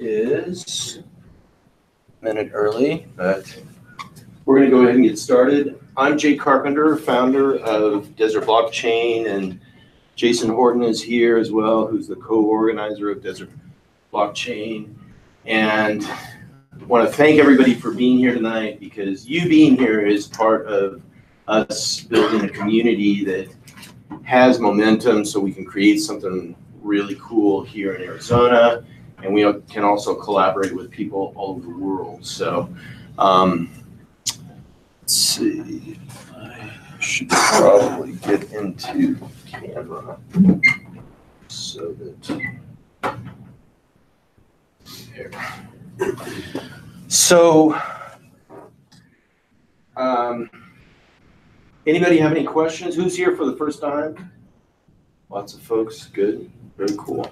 is a minute early, but we're going to go ahead and get started. I'm Jay Carpenter, founder of Desert Blockchain, and Jason Horton is here as well, who's the co-organizer of Desert Blockchain. And I want to thank everybody for being here tonight, because you being here is part of us building a community that has momentum so we can create something really cool here in Arizona, and we can also collaborate with people all over the world. So let's see, I should probably get into camera so that there. So anybody have any questions? Who's here for the first time? Lots of folks. Good. Very cool.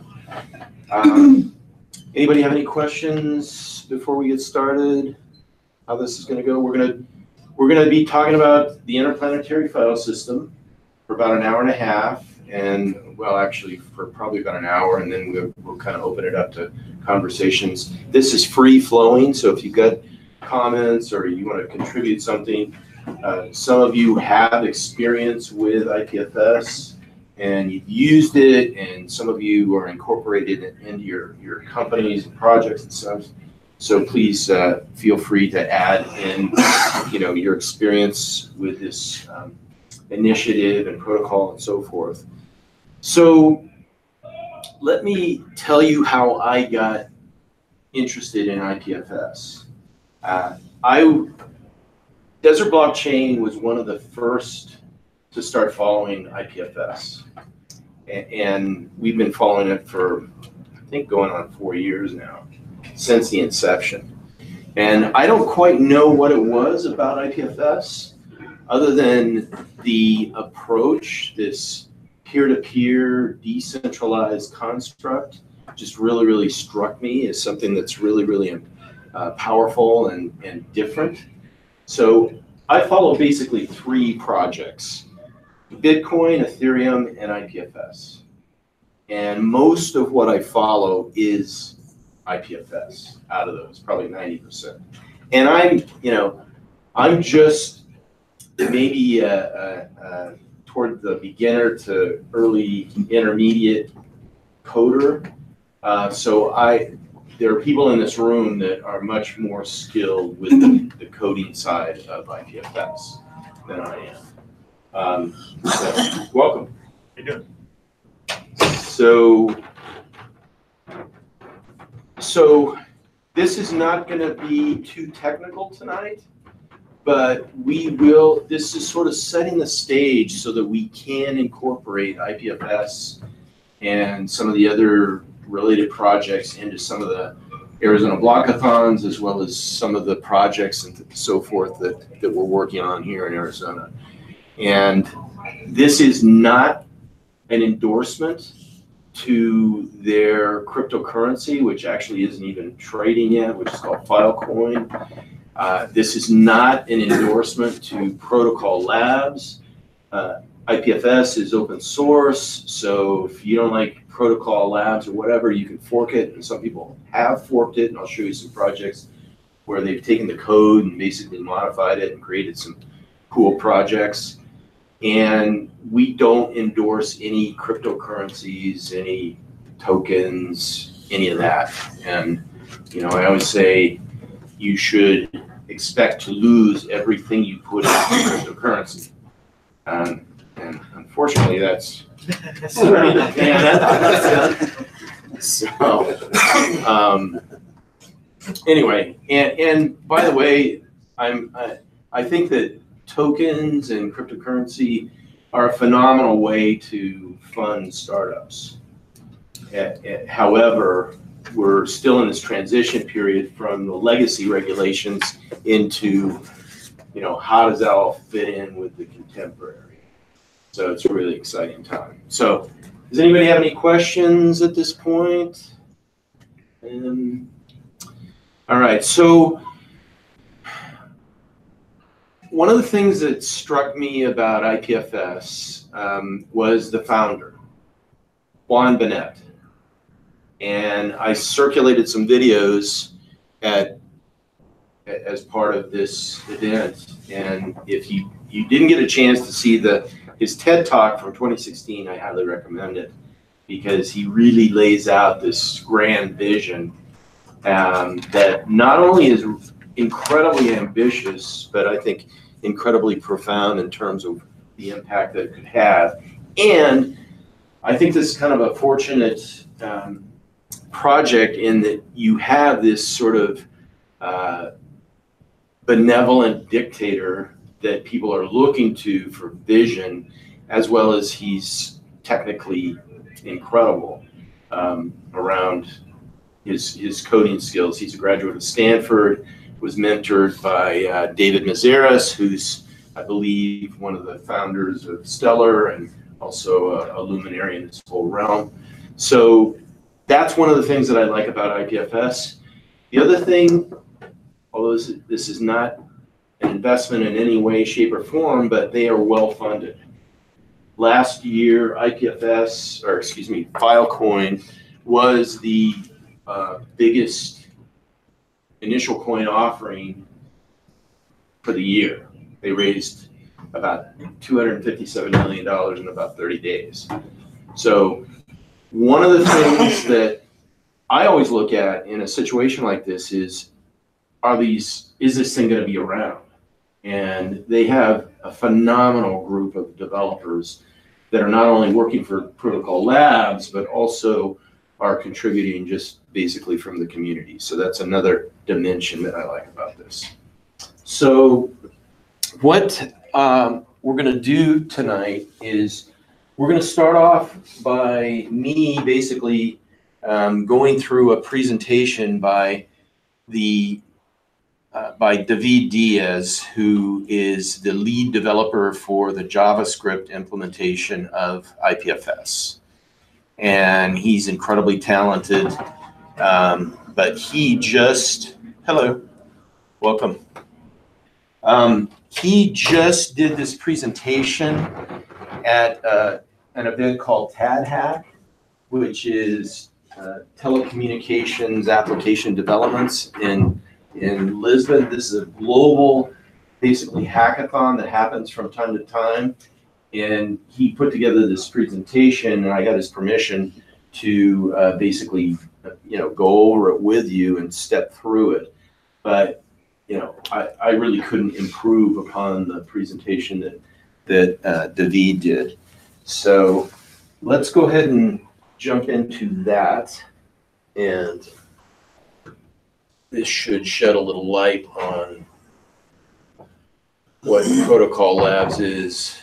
Anybody have any questions before we get started? How this is going to go? We're going to be talking about the interplanetary file system for about an hour and a half, and well, actually for probably about an hour, and then we'll kind of open it up to conversations. This is free flowing, so if you've got comments or you want to contribute something, some of you have experience with IPFS and you've used it, and some of you are incorporated it into your companies and projects and stuff. So please feel free to add in, your experience with this initiative and protocol and so forth. So let me tell you how I got interested in IPFS. Desert Blockchain was one of the first to start following IPFS. And we've been following it for, I think, going on 4 years now, since the inception. And I don't quite know what it was about IPFS, other than the approach, this peer-to-peer decentralized construct, just really, really struck me as something that's really, really powerful and different. So I follow basically 3 projects: Bitcoin, Ethereum, and IPFS. And most of what I follow is IPFS out of those, probably 90%. And I'm just maybe toward the beginner to early intermediate coder. So there are people in this room that are much more skilled with the coding side of IPFS than I am. So, welcome. How you doing? So this is not going to be too technical tonight, but this is sort of setting the stage so that we can incorporate IPFS and some of the other related projects into some of the Arizona Blockathons, as well as some of the projects and so forth that we're working on here in Arizona. And this is not an endorsement to their cryptocurrency, which actually isn't even trading yet, which is called Filecoin. This is not an endorsement to Protocol Labs. IPFS is open source, so if you don't like Protocol Labs or whatever, you can fork it, and some people have forked it, and I'll show you some projects where they've taken the code and basically modified it and created some cool projects. And we don't endorse any cryptocurrencies, any tokens, any of that. And I always say you should expect to lose everything you put into cryptocurrency. And unfortunately, that's so. Anyway, and by the way, I think that tokens and cryptocurrency are a phenomenal way to fund startups. However, we're still in this transition period from the legacy regulations into, how does that all fit in with the contemporary? So it's a really exciting time. So does anybody have any questions at this point? All right, so one of the things that struck me about IPFS was the founder, Juan Benet. And I circulated some videos as part of this event. And if you didn't get a chance to see his TED Talk from 2016, I highly recommend it, because he really lays out this grand vision that not only is incredibly ambitious, but I think incredibly profound in terms of the impact that it could have. And I think this is kind of a fortunate project in that you have this sort of benevolent dictator that people are looking to for vision, as well as he's technically incredible around his coding skills. He's a graduate of Stanford, was mentored by David Mazières, who's, I believe, one of the founders of Stellar and also a luminary in this whole realm. So that's one of the things that I like about IPFS. The other thing, although this is not an investment in any way, shape, or form, but they are well funded. Last year, IPFS, or excuse me, Filecoin was the biggest initial coin offering for the year. They raised about $257 million in about 30 days. So one of the things that I always look at in a situation like this is this thing going to be around? And they have a phenomenal group of developers that are not only working for Protocol Labs, but also are contributing just basically from the community. So that's another dimension that I like about this. So what we're going to do tonight is we're going to start off by me basically going through a presentation by David Diaz, who is the lead developer for the JavaScript implementation of IPFS. And he's incredibly talented, but he just, hello, welcome. He just did this presentation at an event called TADHack, which is telecommunications application developments in Lisbon. This is a global, basically, hackathon that happens from time to time. And he put together this presentation, and I got his permission to basically, go over it with you and step through it. But, I really couldn't improve upon the presentation that David did. So let's go ahead and jump into that. And this should shed a little light on what Protocol Labs is.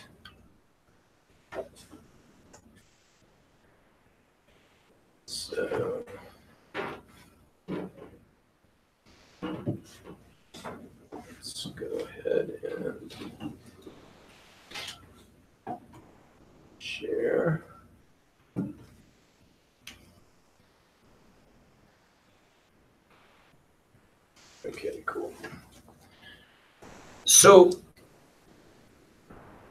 So let's go ahead and share. Okay, cool. So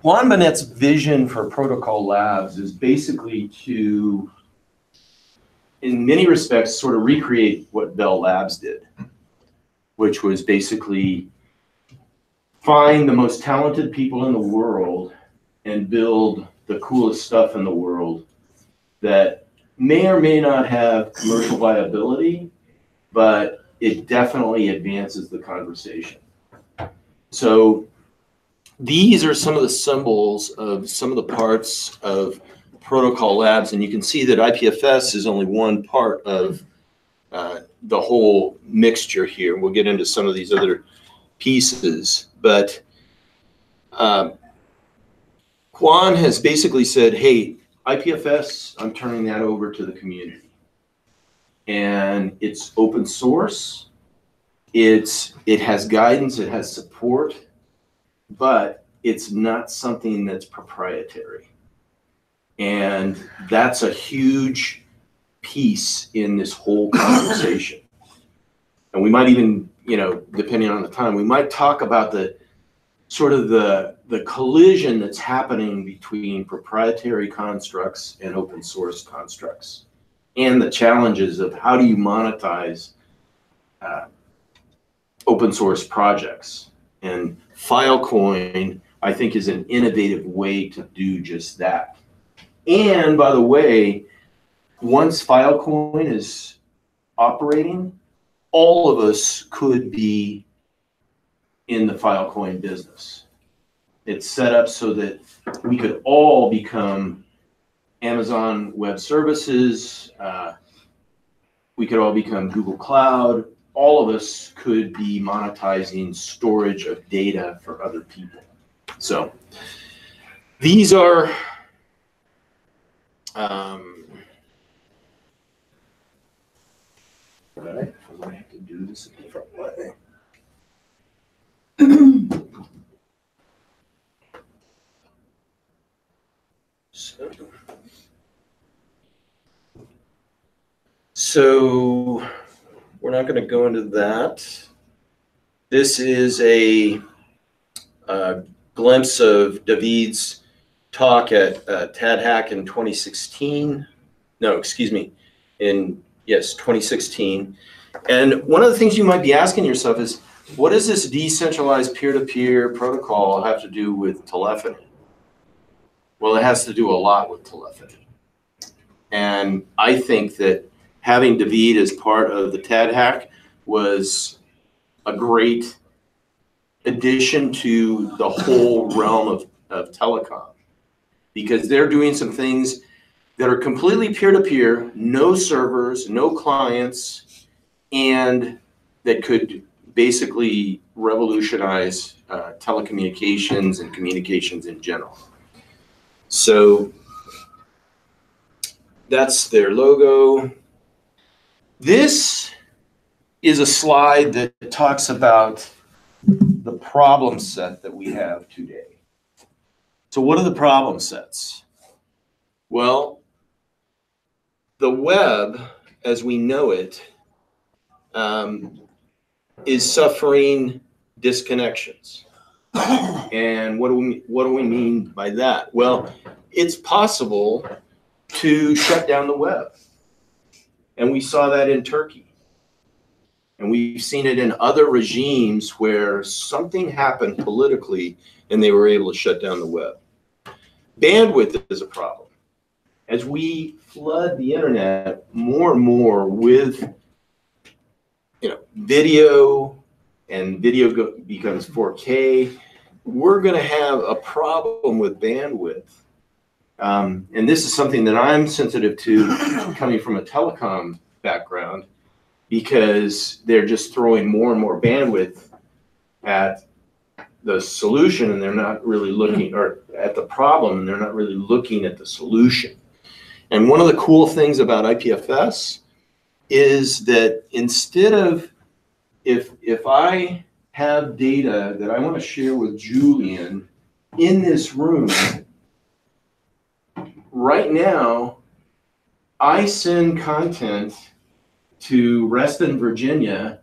Juan Bonet's vision for Protocol Labs is basically to, in many respects, sort of recreate what Bell Labs did, which was basically find the most talented people in the world and build the coolest stuff in the world that may or may not have commercial viability, but it definitely advances the conversation. So these are some of the symbols of some of the parts of Protocol Labs, and you can see that IPFS is only one part of the whole mixture here. We'll get into some of these other pieces, but Juan has basically said, hey, IPFS, I'm turning that over to the community. And it's open source, it has guidance, it has support, but it's not something that's proprietary. And that's a huge piece in this whole conversation. And we might even, depending on the time, we might talk about the sort of the collision that's happening between proprietary constructs and open source constructs. and the challenges of how do you monetize open source projects. And Filecoin, I think, is an innovative way to do just that. And by the way, once Filecoin is operating, all of us could be in the Filecoin business. It's set up so that we could all become Amazon Web Services. We could all become Google Cloud. All of us could be monetizing storage of data for other people. So these are right, I might have to do this a different way. So we're not going to go into that. This is a glimpse of David's talk at TADHack in 2016. No, excuse me, yes, 2016. And one of the things you might be asking yourself is, what does this decentralized peer-to-peer protocol have to do with telephony? Well, it has to do a lot with telephony. And I think that having David as part of the TADHack was a great addition to the whole realm of telecom, because they're doing some things that are completely peer-to-peer, no servers, no clients, and that could basically revolutionize telecommunications and communications in general. So that's their logo. This is a slide that talks about the problem set that we have today. So what are the problem sets? Well, the web, as we know it, is suffering disconnections. And what do we mean by that? Well, it's possible to shut down the web. And we saw that in Turkey. And we've seen it in other regimes where something happened politically and they were able to shut down the web. Bandwidth is a problem. As we flood the internet more and more with video, and video becomes 4K, we're going to have a problem with bandwidth. And this is something that I'm sensitive to coming from a telecom background, because they're just throwing more and more bandwidth at the solution, and they're not really looking, or at the problem, and they're not really looking at the solution. And one of the cool things about IPFS is that instead of, if I have data that I want to share with Julian in this room, right now, I send content to Reston, Virginia,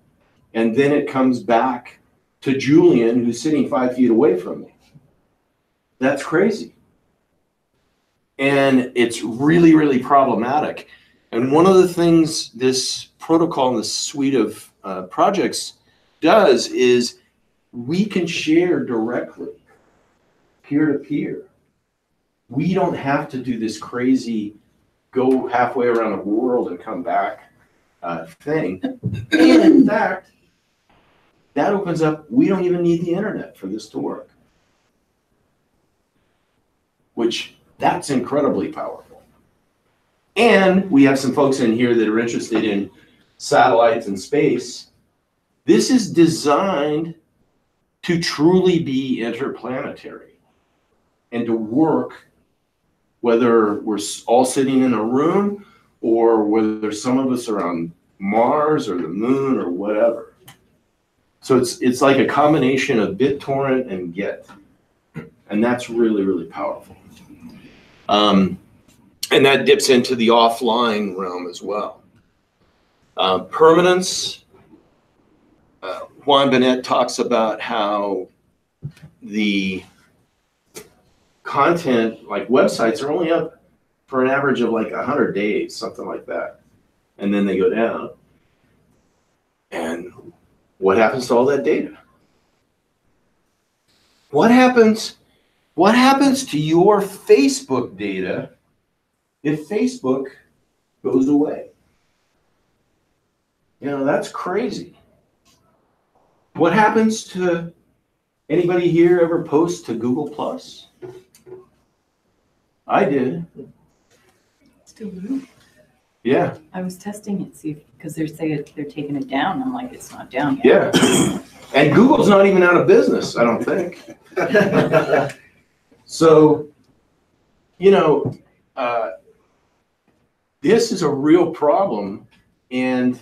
and then it comes back to Julian, who's sitting 5 feet away from me. That's crazy. And it's really, really problematic. And one of the things this protocol and this suite of projects does is we can share directly, peer-to-peer. We don't have to do this crazy go halfway around the world and come back thing. And in fact, that opens up, we don't even need the internet for this to work. Which, that's incredibly powerful. And we have some folks in here that are interested in satellites and space. This is designed to truly be interplanetary and to work, whether we're all sitting in a room or whether some of us are on Mars or the moon or whatever. So it's like a combination of BitTorrent and GET. And that's really, really powerful. And that dips into the offline realm as well. Permanence. Juan Benet talks about how the content, like websites, are only up for an average of like 100 days, something like that. and then they go down. And what happens to all that data? What happens to your Facebook data if Facebook goes away? You know, that's crazy. What happens to anybody here ever post to Google Plus? I did. Still do. Yeah. I was testing it, see, because they're saying they're taking it down. I'm like, it's not down yet. Yeah. And Google's not even out of business, I don't think. So, you know, this is a real problem, and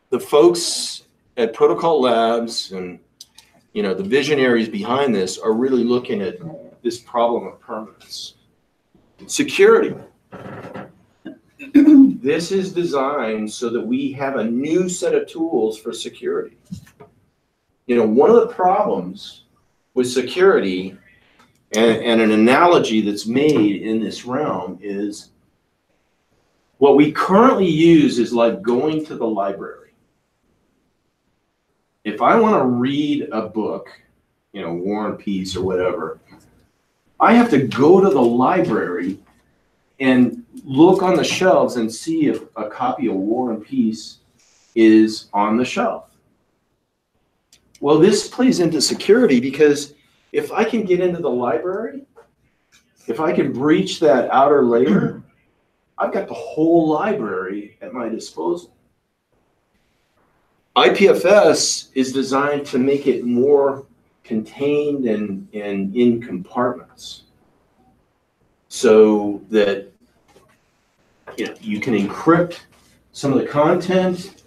the folks at Protocol Labs and, you know, the visionaries behind this are really looking at this problem of permanence. Security. This is designed so that we have a new set of tools for security. You know, one of the problems with security, and an analogy that's made in this realm, is what we currently use is like going to the library. If I want to read a book, you know, War and Peace or whatever, I have to go to the library and look on the shelves and see if a copy of War and Peace is on the shelf. Well, this plays into security, because if I can get into the library, if I can breach that outer layer, I've got the whole library at my disposal. IPFS is designed to make it more contained and in compartments, so that, you know, you can encrypt some of the content.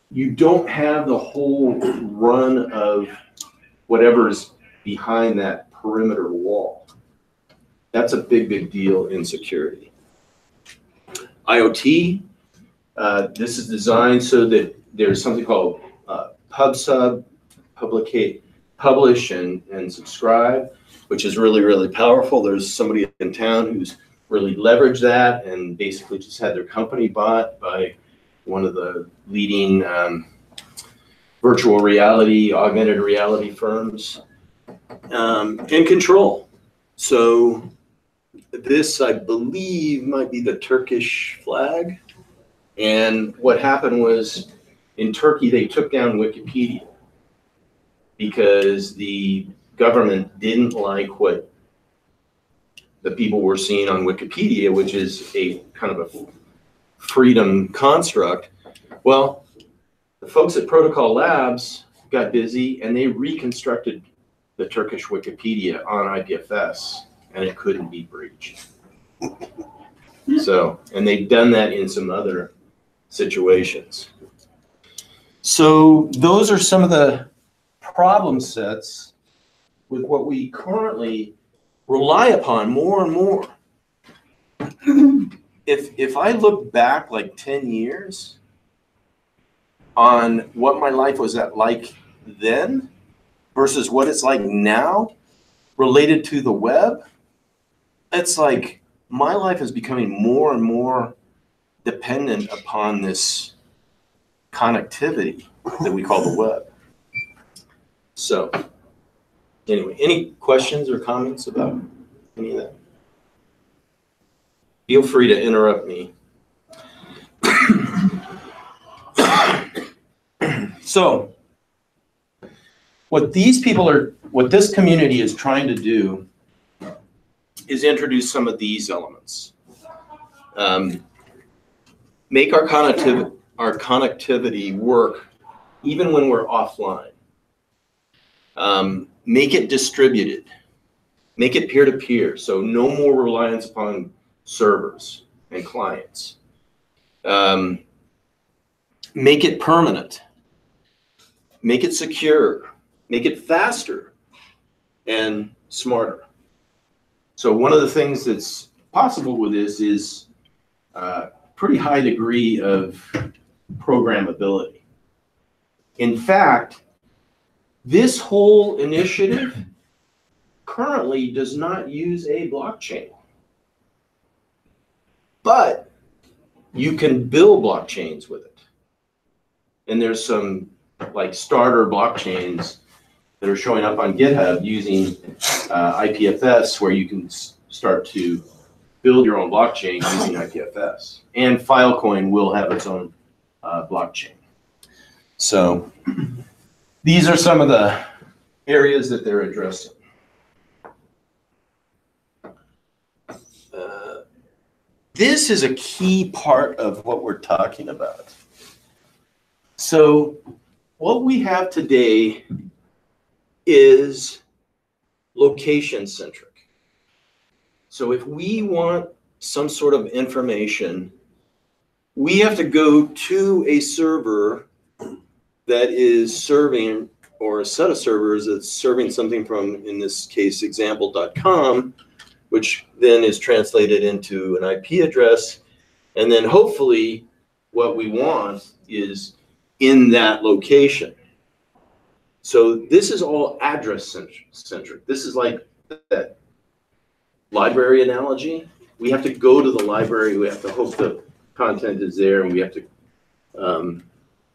You don't have the whole run of whatever's behind that perimeter wall. That's a big, big deal in security. IoT, this is designed so that there's something called PubSub, publish and subscribe, which is really, really powerful. There's somebody in town who's really leveraged that and basically just had their company bought by one of the leading virtual reality, augmented reality firms, and control. So this, I believe, might be the Turkish flag. And what happened was, in Turkey, they took down Wikipedia because the government didn't like what the people were seeing on Wikipedia, which is a kind of a freedom construct. Well, the folks at Protocol Labs got busy and they reconstructed the Turkish Wikipedia on IPFS, and it couldn't be breached. So, and they've done that in some other situations. So those are some of the problem sets with what we currently rely upon more and more. If I look back like 10 years on what my life was like then versus what it's like now related to the web, it's like my life is becoming more and more dependent upon this connectivity that we call the web. So anyway, any questions or comments about any of that? Feel free to interrupt me. So what these people are, what this community is trying to do is introduce some of these elements. Make our connectivity work even when we're offline. Make it distributed. Make it peer-to-peer, so no more reliance upon servers and clients. Make it permanent. Make it secure. Make it faster and smarter. So one of the things that's possible with this is a pretty high degree of programmability. In fact, this whole initiative currently does not use a blockchain. But you can build blockchains with it. And there's some like starter blockchains that are showing up on GitHub using IPFS, where you can start to build your own blockchain using IPFS. And Filecoin will have its own blockchain. So these are some of the areas that they're addressing. This is a key part of what we're talking about. So what we have today is location-centric. So if we want some sort of information, we have to go to a server that is serving, or a set of servers that's serving something from, in this case, example.com, which then is translated into an IP address. And then hopefully what we want is in that location. So this is all address centric. This is like that library analogy. We have to go to the library. We have to hope the content is there, and we have to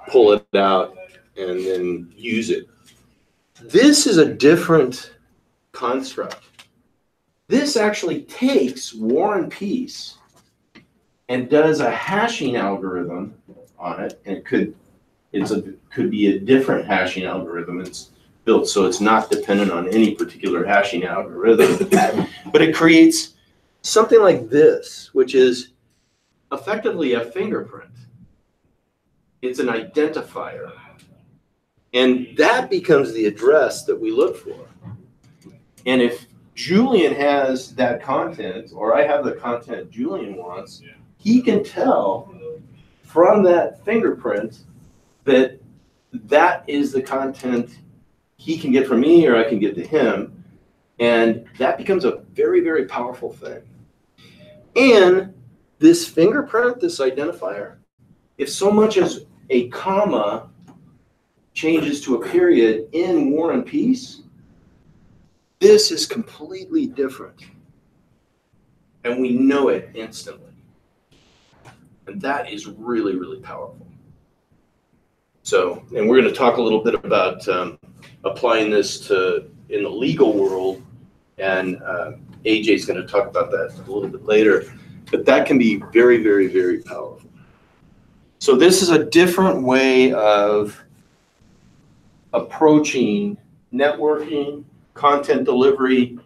pull it out and then use it. This is a different construct. This actually takes War and Peace and does a hashing algorithm on it, and it could be a different hashing algorithm. It's built so it's not dependent on any particular hashing algorithm, but it creates something like this, which is effectively a fingerprint. It's an identifier, and that becomes the address that we look for. And if Julian has that content, or I have the content Julian wants, he can tell from that fingerprint that that is the content he can get from me, or I can get to him. And that becomes a very, very powerful thing. And this fingerprint, this identifier, if so much as a comma changes to a period in War and Peace, this is completely different. And we know it instantly. And that is really, really powerful. So, and we're going to talk a little bit about applying this to in the legal world, and AJ's going to talk about that a little bit later. But that can be very, very, very powerful. So this is a different way of approaching networking, content delivery,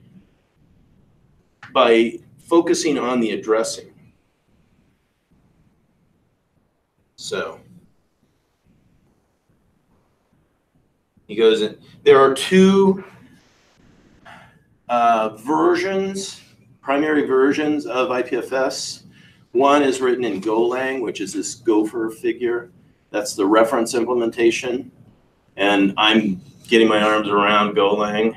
by focusing on the addressing. So he goes in. There are two versions, primary versions of IPFS. One is written in Golang, which is this gopher figure. That's the reference implementation. And I'm getting my arms around Golang,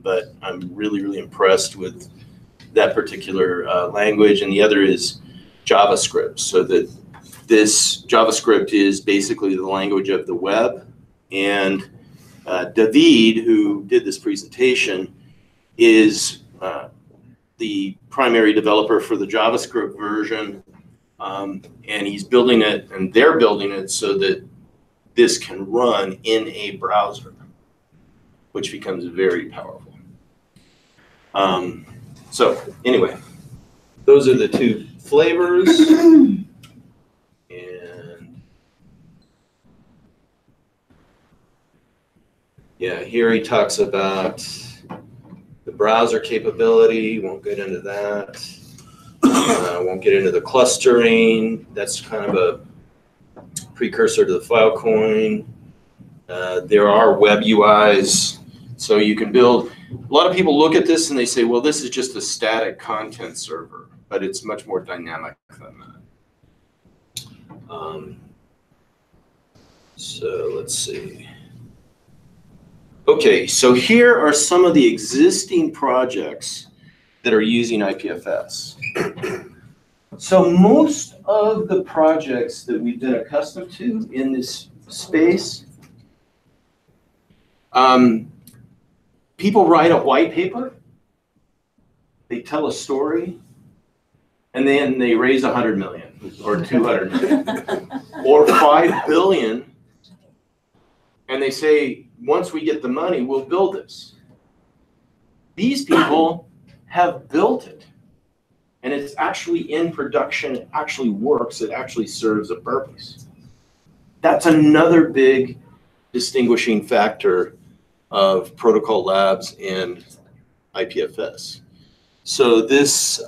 but I'm really, really impressed with that particular language. And the other is JavaScript. So that this JavaScript is basically the language of the web. And David, who did this presentation, is the primary developer for the JavaScript version. And he's building it, and they're building it so that this can run in a browser, which becomes very powerful. So anyway, those are the two flavors. And yeah, here he talks about the browser capability. Won't get into that. Won't get into the clustering. That's kind of a precursor to the Filecoin. There are web UIs, so you can build. A lot of people look at this and they say, well, this is just a static content server, but it's much more dynamic than that. So let's see. Okay, so here are some of the existing projects that are using IPFS. So most of the projects that we've been accustomed to in this space, people write a white paper, they tell a story, and then they raise 100 million. or 200 million or 5 billion. And they say, once we get the money, we'll build this. These people have built it. And it's actually in production, it actually works, it actually serves a purpose. That's another big distinguishing factor of Protocol Labs and IPFS. So this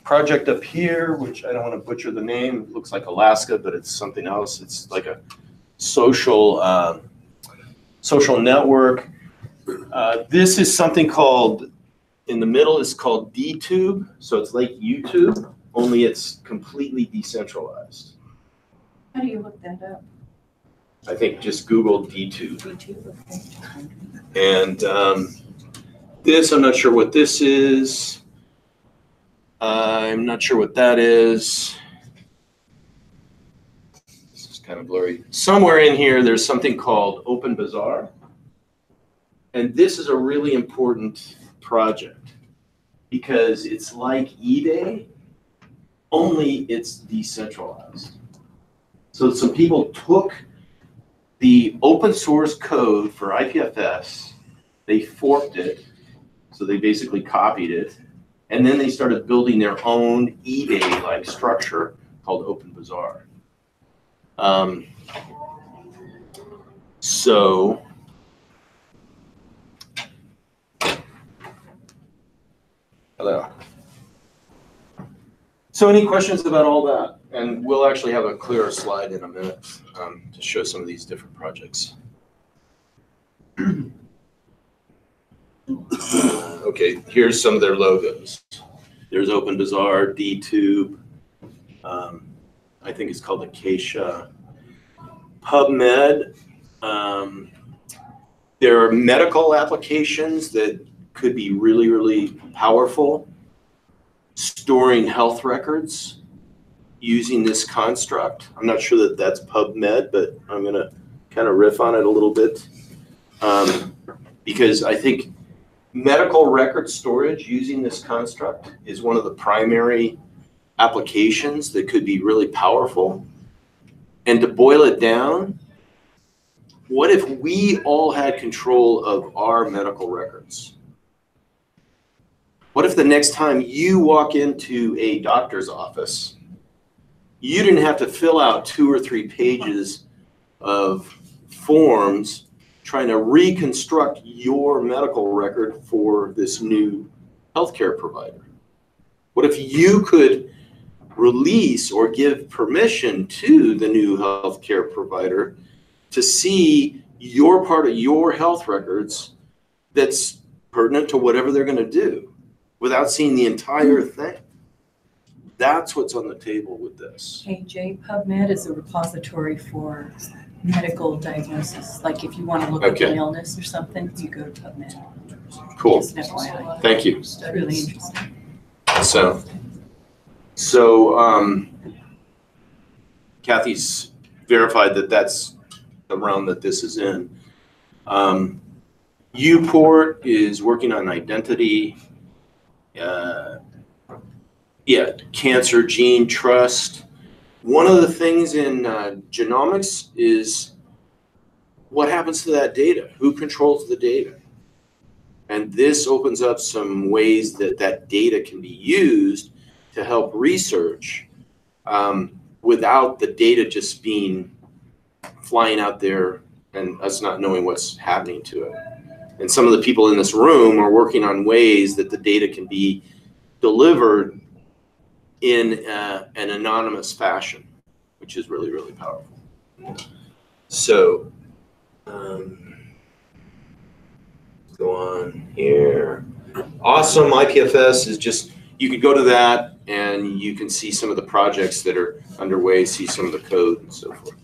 project up here, which I don't want to butcher the name, it looks like Alaska, but it's something else. It's like a social network. This is something called, in the middle is called DTube. So it's like YouTube, only it's completely decentralized. How do you look that up? I think just Google DTube. YouTube, okay. And this, I'm not sure what this is. I'm not sure what that is. This is kind of blurry. Somewhere in here, there's something called Open Bazaar. And this is a really important project because it's like eBay, only it's decentralized. So some people took the open source code for IPFS, they forked it, so they basically copied it, and then they started building their own eBay-like structure called Open Bazaar. Hello. So any questions about all that? And we'll actually have a clearer slide in a minute to show some of these different projects. Okay, here's some of their logos. There's Open Bazaar, DTube. I think it's called Acacia. PubMed. There are medical applications that could be really, really powerful. Storing health records using this construct. I'm not sure that that's PubMed, but I'm going to kind of riff on it a little bit because I think medical record storage using this construct is one of the primary applications that could be really powerful. And to boil it down, what if we all had control of our medical records? What if the next time you walk into a doctor's office, you didn't have to fill out 2 or 3 pages of forms trying to reconstruct your medical record for this new healthcare provider? What if you could release or give permission to the new healthcare provider to see your part of your health records that's pertinent to whatever they're going to do without seeing the entire thing? That's what's on the table with this. KJ, PubMed is a repository for medical diagnosis. Like if you want to look up an illness or something, you go to PubMed. Cool. Just an FYI. Thank you. It's really interesting. So Kathy's verified that that's the realm that this is in. Uport is working on identity. Cancer Gene Trust. One of the things in genomics is what happens to that data? Who controls the data? And this opens up some ways that that data can be used to help research without the data just flying out there and us not knowing what's happening to it. And some of the people in this room are working on ways that the data can be delivered in an anonymous fashion, which is really, really powerful. So, go on here. Awesome IPFS is just, you could go to that and you can see some of the projects that are underway, see some of the code and so forth.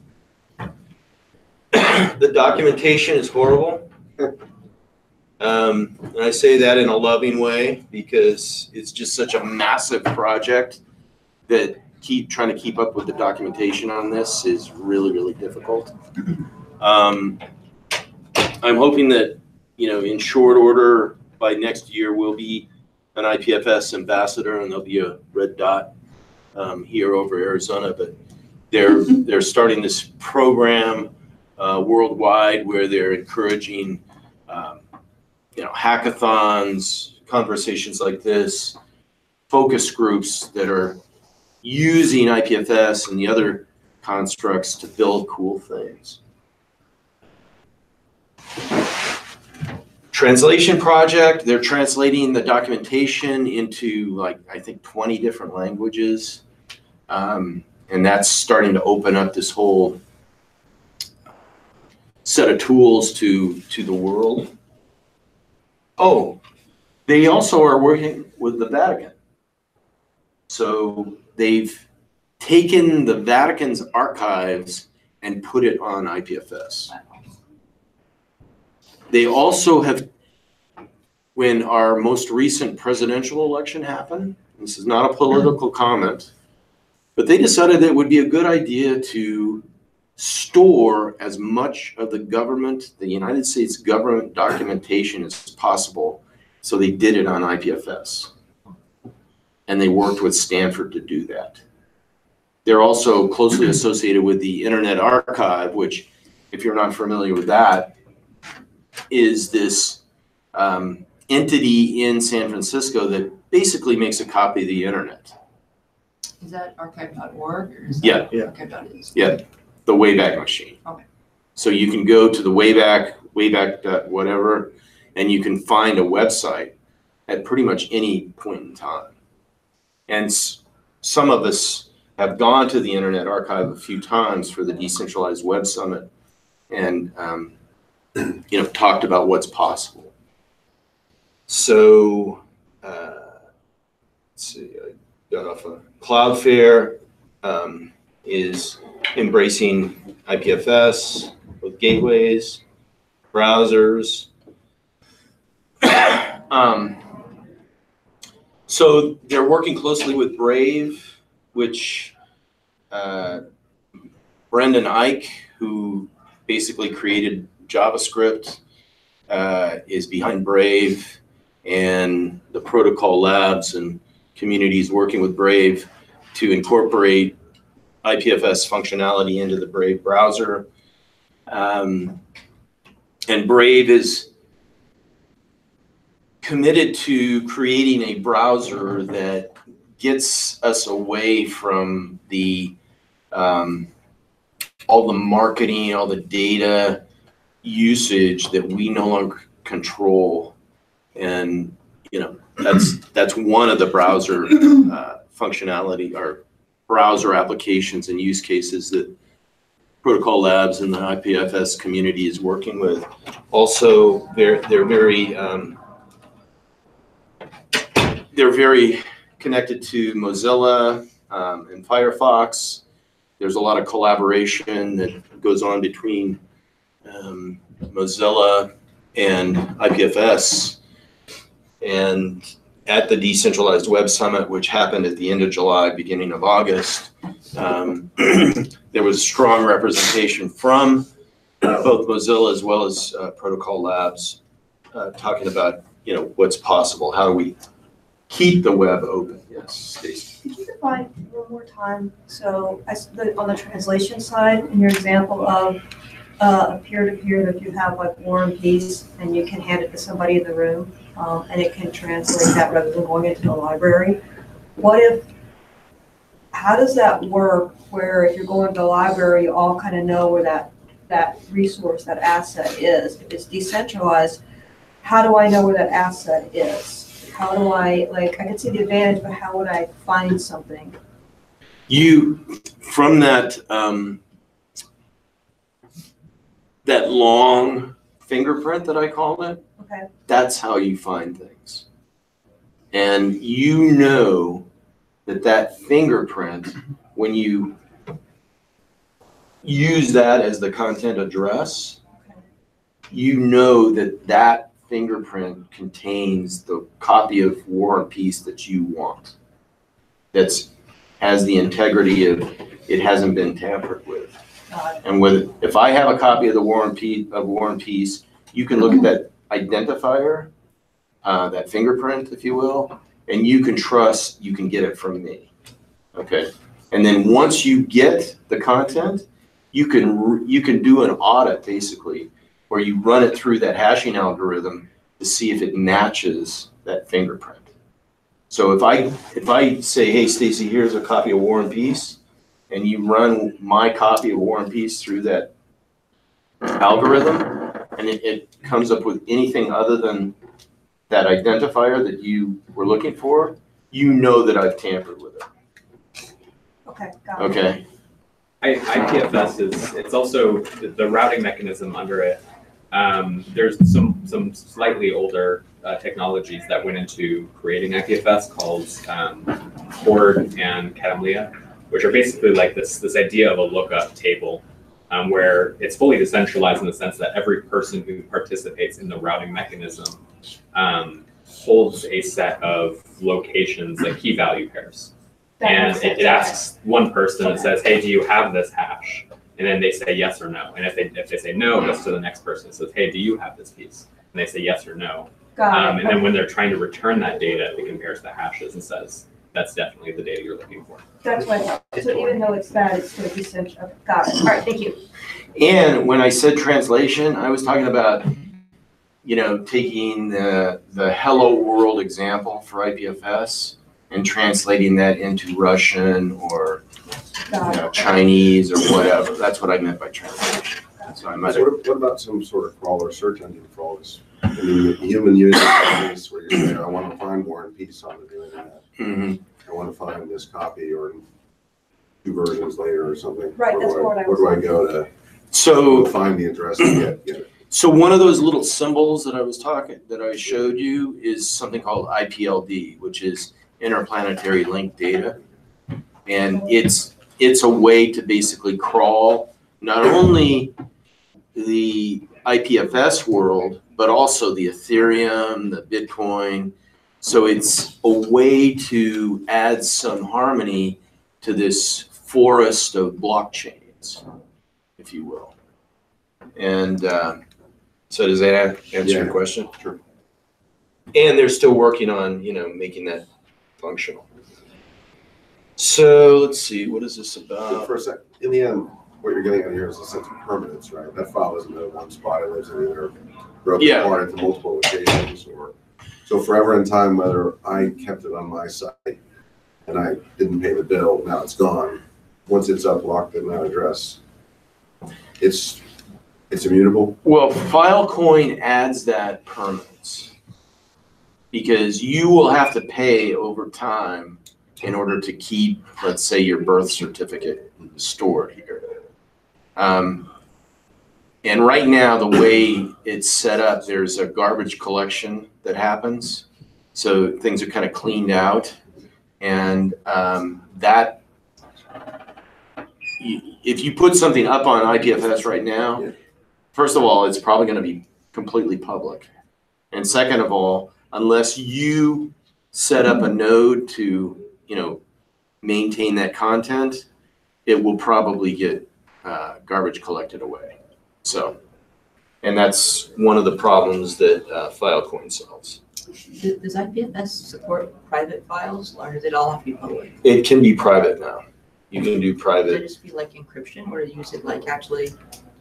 The documentation is horrible. And I say that in a loving way because it's just such a massive project that trying to keep up with the documentation on this is really, really difficult. I'm hoping that, in short order by next year, we'll be an IPFS ambassador and there'll be a red dot here over Arizona, but they're starting this program worldwide where they're encouraging hackathons, conversations like this, focus groups that are using IPFS and the other constructs to build cool things. Translation project, they're translating the documentation into I think 20 different languages. And that's starting to open up this whole set of tools to the world. Oh, they also are working with the Vatican. So they've taken the Vatican's archives and put it on IPFS. They also have, when our most recent presidential election happened, this is not a political comment, but they decided that it would be a good idea to store as much of the government, the United States government documentation as possible. So they did it on IPFS. And they worked with Stanford to do that. They're also closely associated with the Internet Archive, which, if you're not familiar with that, is this entity in San Francisco that basically makes a copy of the internet. Is that archive.org or is Yeah. that archive.is? Yeah, the Wayback Machine. Okay. So you can go to the Wayback whatever, and you can find a website at pretty much any point in time. And some of us have gone to the Internet Archive a few times for the Decentralized Web Summit and talked about what's possible. So let's see, I got off of Cloudflare is embracing IPFS with gateways, browsers. So they're working closely with Brave, which Brendan Eich, who basically created JavaScript, is behind Brave, and the Protocol Labs and communities working with Brave to incorporate IPFS functionality into the Brave browser. And Brave is committed to creating a browser that gets us away from the all the marketing, all the data usage that we no longer control. And that's one of the browser functionality or browser applications and use cases that Protocol Labs and the IPFS community is working with. Also, they're very connected to Mozilla and Firefox. There's a lot of collaboration that goes on between Mozilla and IPFS. And at the Decentralized Web Summit, which happened at the end of July, beginning of August, there was strong representation from both Mozilla as well as Protocol Labs talking about what's possible. How do we keep the web open? Yes, Stacey. Could you define one more time? So on the translation side, in your example of a peer-to-peer, that you have like War and Peace, and you can hand it to somebody in the room, and it can translate that rather than going into a library. How does that work where if you're going to a library, you all kind of know where that resource, that asset is? If it's decentralized, how do I know where that asset is? How do I, I can see the advantage, but how would I find something? From that, that long fingerprint that I called it, Okay. That's how you find things. And you know that fingerprint, when you use that as the content address, you know that fingerprint contains the copy of War and Peace that you want. Has the integrity of it hasn't been tampered with. And if I have a copy of the War and Peace, you can look at that identifier, that fingerprint, if you will, and you can trust you can get it from me. Okay, and then once you get the content, you can do an audit basically, where you run it through that hashing algorithm to see if it matches that fingerprint. So if I say, hey Stacy, here's a copy of War and Peace, and you run my copy of War and Peace through that algorithm, and it comes up with anything other than that identifier that you were looking for, you know that I've tampered with it. Okay, got it. Okay. IPFS it's also the routing mechanism under it. There's some slightly older technologies that went into creating IPFS called Horde and Kademlia, which are basically like this idea of a lookup table, where it's fully decentralized in the sense that every person who participates in the routing mechanism holds a set of locations, like key value pairs. And it asks one person and says, hey, do you have this hash? And then they say yes or no. And if they say no, it goes to the next person and says, hey, do you have this piece? And they say yes or no. Got it. And then when they're trying to return that data, it compares the hashes and says, that's definitely the data you're looking for. That's what I thought. So even though it's bad, it's still decentralized. Got it. All right, thank you. And when I said translation, I was talking about, taking the hello world example for IPFS and translating that into Russian or Chinese or whatever. That's what I meant by translation. So I might have, What about some sort of crawler search engine for all this? I mean, the human user interface where you're saying, I want to find War and Peace on the internet. I want to find this copy or 2 versions later or something. Right, that's what I was. Where do I go to so find the address to get it? So one of those little symbols that I showed you is something called IPLD, which is interplanetary linked data. And it's a way to basically crawl not only the IPFS world, but also the Ethereum, the Bitcoin. So it's a way to add some harmony to this forest of blockchains, if you will. And so does that answer your question? Sure. And they're still working on, making that functional. So let's see, what is this So about? for a sec, in the end, what you're getting at here is a sense of permanence, right? That file isn't in one spot, it lives in either broken apart into multiple locations, or so forever in time, whether I kept it on my site and I didn't pay the bill, now it's gone. Once it's uplocked in that address, it's immutable. Well, Filecoin adds that permanence because you will have to pay over time in order to keep, let's say, your birth certificate stored here. And right now, the way it's set up, there's a garbage collection that happens. So things are kind of cleaned out. And if you put something up on IPFS right now, first of all, it's probably going to be completely public. And second of all, unless you set up a node to, maintain that content, it will probably get garbage collected away. So, and that's one of the problems that Filecoin solves. Does IPFS support private files, or does it all have to be public? It can be private now. You can do Does it private. just be like encryption, or use it like actually,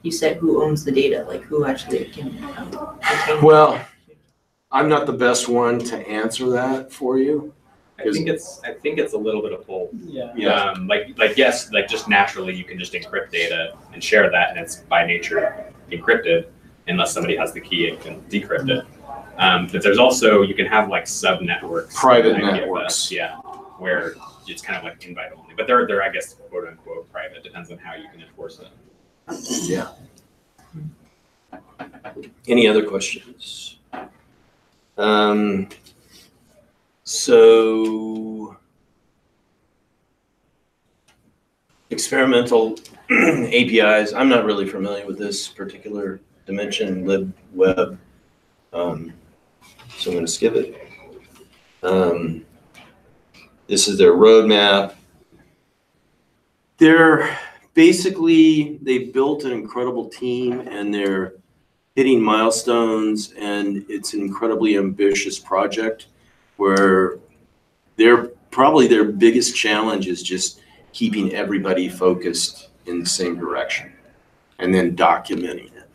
you said who owns the data, like who actually can contain Well, I'm not the best one to answer that for you. I think it's a little bit of both. Yeah. Yes, just naturally you can just encrypt data and share that, and it's by nature encrypted unless somebody has the key and can decrypt it. But there's also, you can have like sub networks, Private IPFS, networks. yeah, where it's kind of like invite only, but they're I guess quote unquote private. Depends on how you can enforce it. Yeah. Any other questions? So experimental APIs, I'm not really familiar with this particular dimension, libweb, so I'm going to skip it. This is their roadmap. They've built an incredible team and they're hitting milestones, and it's an incredibly ambitious project where they're probably their biggest challenge is just keeping everybody focused in the same direction and then documenting it.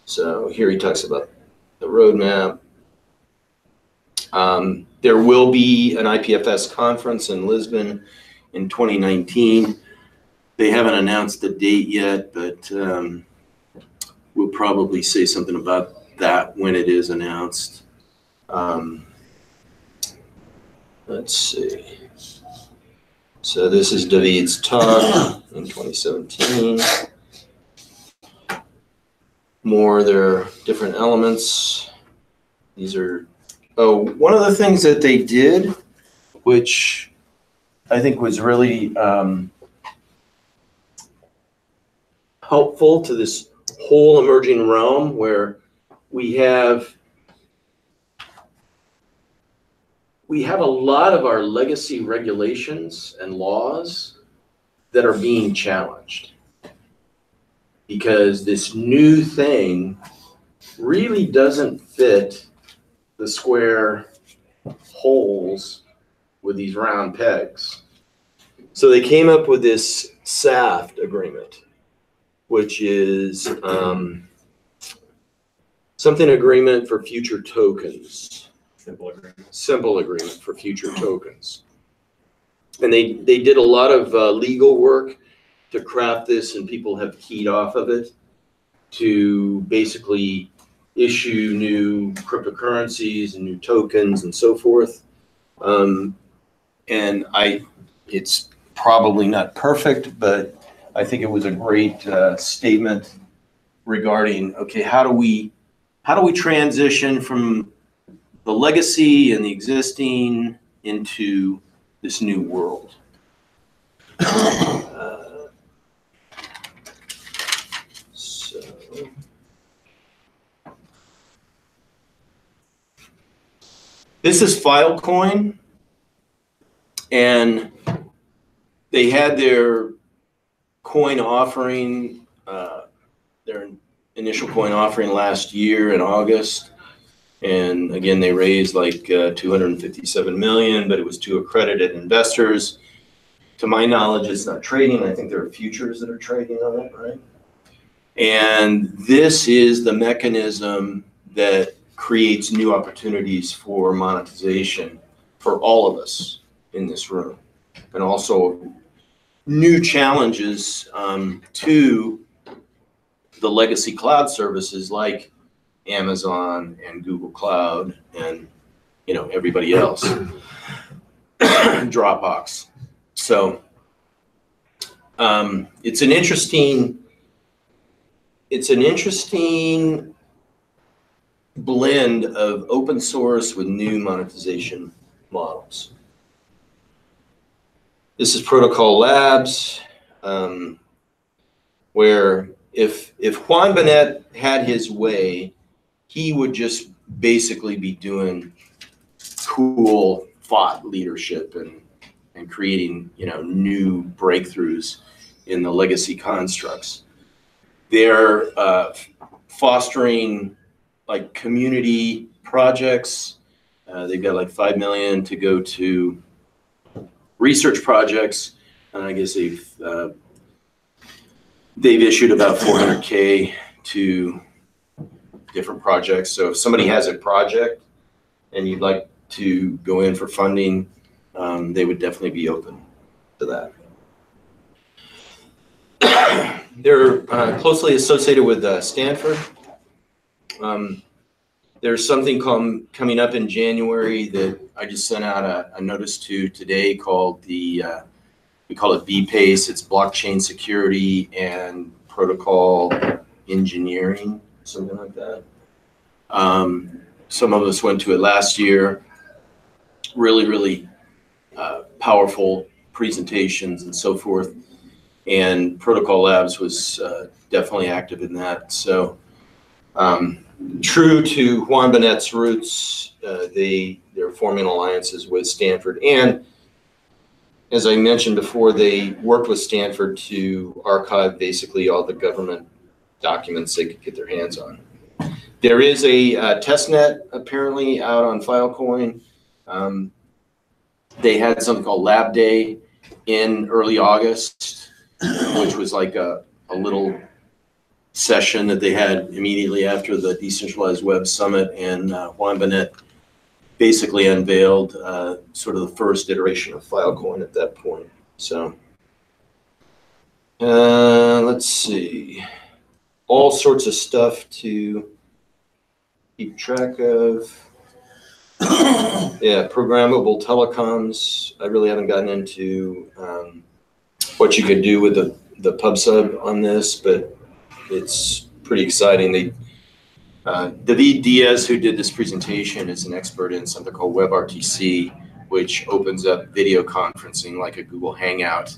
So here he talks about the roadmap. There will be an IPFS conference in Lisbon in 2019. They haven't announced the date yet, but we'll probably say something about that when it is announced. Let's see. So this is David's talk in 2017. More, there are different elements. These are, one of the things that they did, which I think was really helpful to this whole emerging realm, where we have a lot of our legacy regulations and laws that are being challenged, because this new thing really doesn't fit the square holes with these round pegs. So they came up with this SAFT agreement, which is something agreement for future tokens. Simple agreement for future tokens. And they did a lot of legal work to craft this, and people have keyed off of it to basically issue new cryptocurrencies and new tokens and so forth. And it's probably not perfect, but I think it was a great statement regarding, okay, how do we transition from the legacy and the existing into this new world? So this is Filecoin, and they had their coin offering, their initial coin offering last year in August. And again, they raised like 257 million, but it was to accredited investors. To my knowledge, it's not trading. I think there are futures that are trading on it, right? And this is the mechanism that creates new opportunities for monetization for all of us in this room, and also new challenges to the legacy cloud services like Amazon and Google Cloud and everybody else, Dropbox. So it's an interesting blend of open source with new monetization models. This is Protocol Labs, where if Juan Benet had his way, he would just basically be doing cool thought leadership and creating new breakthroughs in the legacy constructs. They're fostering like community projects. They've got like 5 million to go to research projects, and I guess they've issued about 400K to different projects. So if somebody has a project and you'd like to go in for funding, they would definitely be open to that. They're closely associated with Stanford. There's something coming up in January that I just sent out a notice to today called we call it BPACE. It's blockchain security and protocol engineering, something like that. Some of us went to it last year. Really powerful presentations and so forth. And Protocol Labs was definitely active in that. So true to Juan Benet's roots, they're forming alliances with Stanford. And as I mentioned before, they worked with Stanford to archive basically all the government documents they could get their hands on. There is a testnet apparently out on Filecoin. they had something called Lab Day in early August, which was like a little session that they had immediately after the Decentralized Web Summit, and Juan Benet basically unveiled sort of the first iteration of Filecoin at that point. So let's see, all sorts of stuff to keep track of. Yeah, programmable telecoms. I really haven't gotten into what you could do with the PubSub on this, but it's pretty exciting. David Diaz, who did this presentation, is an expert in something called WebRTC, which opens up video conferencing like a Google Hangout,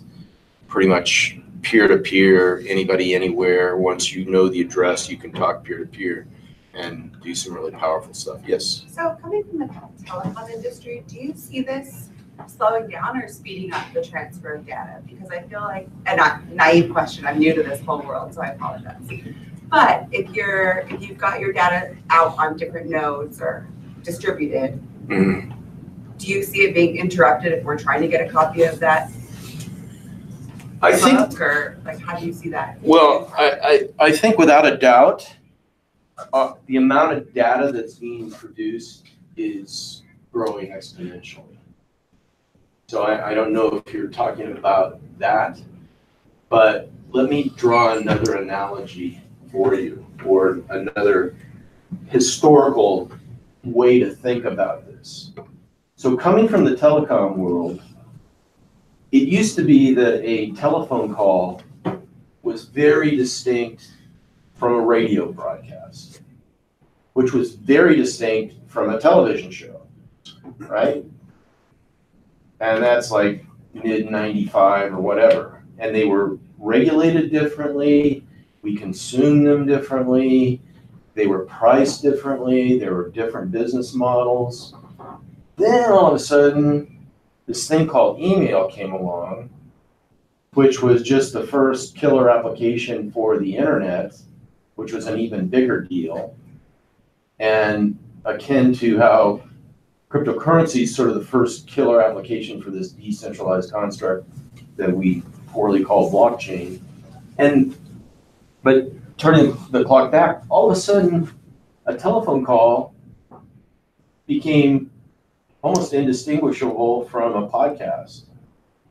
pretty much peer-to-peer, anybody, anywhere. Once you know the address, you can talk peer-to-peer and do some really powerful stuff. Yes? So coming from the telecom industry, do you see this slowing down or speeding up the transfer of data? Because I feel like, and a naive question, I'm new to this whole world, so I apologize. But if you've got your data out on different nodes or distributed, Mm-hmm. do you see it being interrupted if we're trying to get a copy of that? I think, book, or like, how do you see that? well, I think without a doubt, the amount of data that's being produced is growing exponentially. So I don't know if you're talking about that, but let me draw another analogy for you, or another historical way to think about this. So coming from the telecom world, it used to be that a telephone call was very distinct from a radio broadcast, which was very distinct from a television show, right? And that's like mid-95 or whatever. And they were regulated differently. We consumed them differently. They were priced differently. There were different business models. Then all of a sudden, this thing called email came along, which was just the first killer application for the internet, which was an even bigger deal. And akin to how cryptocurrency is sort of the first killer application for this decentralized construct that we poorly call blockchain. But turning the clock back, all of a sudden, a telephone call became almost indistinguishable from a podcast,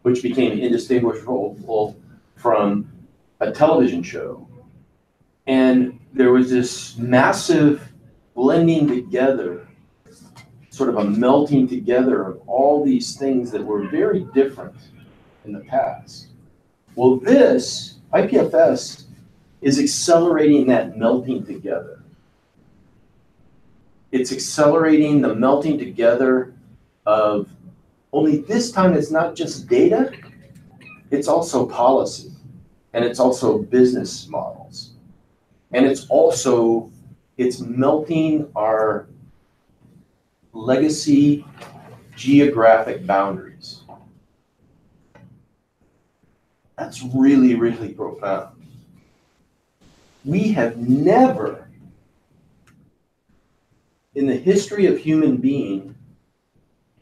which became indistinguishable from a television show. And there was this massive blending together, sort of a melting together of all these things that were very different in the past. Well, this, IPFS, is accelerating that melting together. It's accelerating the melting together of, only this time it's not just data, it's also policy, and it's also business models. And it's melting our legacy geographic boundaries. That's really, really profound. We have never, in the history of human being,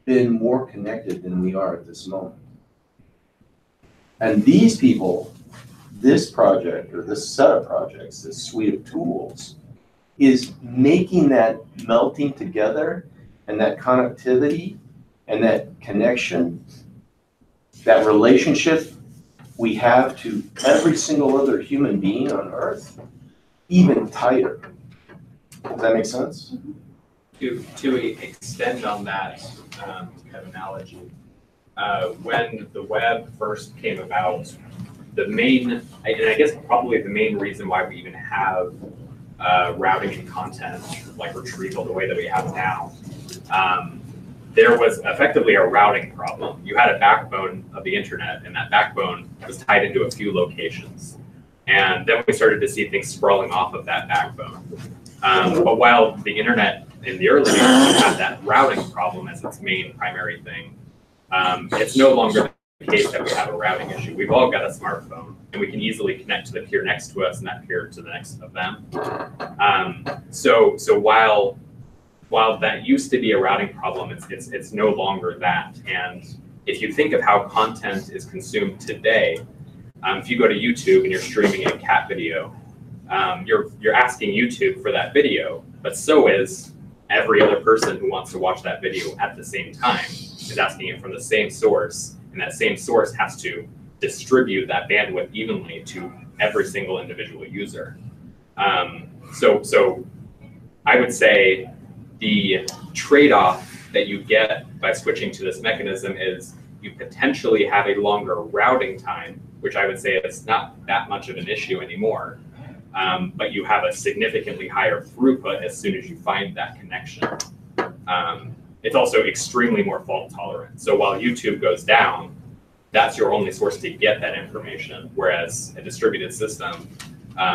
been more connected than we are at this moment. And these people, this project, or this set of projects, this suite of tools, is making that melting together and that connectivity and that connection, that relationship we have to every single other human being on Earth, even tighter. Does that make sense? To extend on that kind of analogy, when the web first came about, the main, and I guess probably the main reason why we even have routing and content like retrieval the way that we have now, there was effectively a routing problem. You had a backbone of the internet, and that backbone was tied into a few locations. And then we started to see things sprawling off of that backbone. But while the internet in the early days had that routing problem as its main primary thing, it's no longer the case that we have a routing issue. We've all got a smartphone, and we can easily connect to the peer next to us and that peer to the next of them. So while while that used to be a routing problem, it's no longer that. And if you think of how content is consumed today, if you go to YouTube and you're streaming a cat video, you're asking YouTube for that video, but so is every other person who wants to watch that video at the same time is asking it from the same source, and that same source has to distribute that bandwidth evenly to every single individual user. So I would say the trade-off that you get by switching to this mechanism is you potentially have a longer routing time, which I would say is not that much of an issue anymore. But you have a significantly higher throughput as soon as you find that connection. It's also extremely more fault tolerant. So while YouTube goes down, that's your only source to get that information. Whereas a distributed system,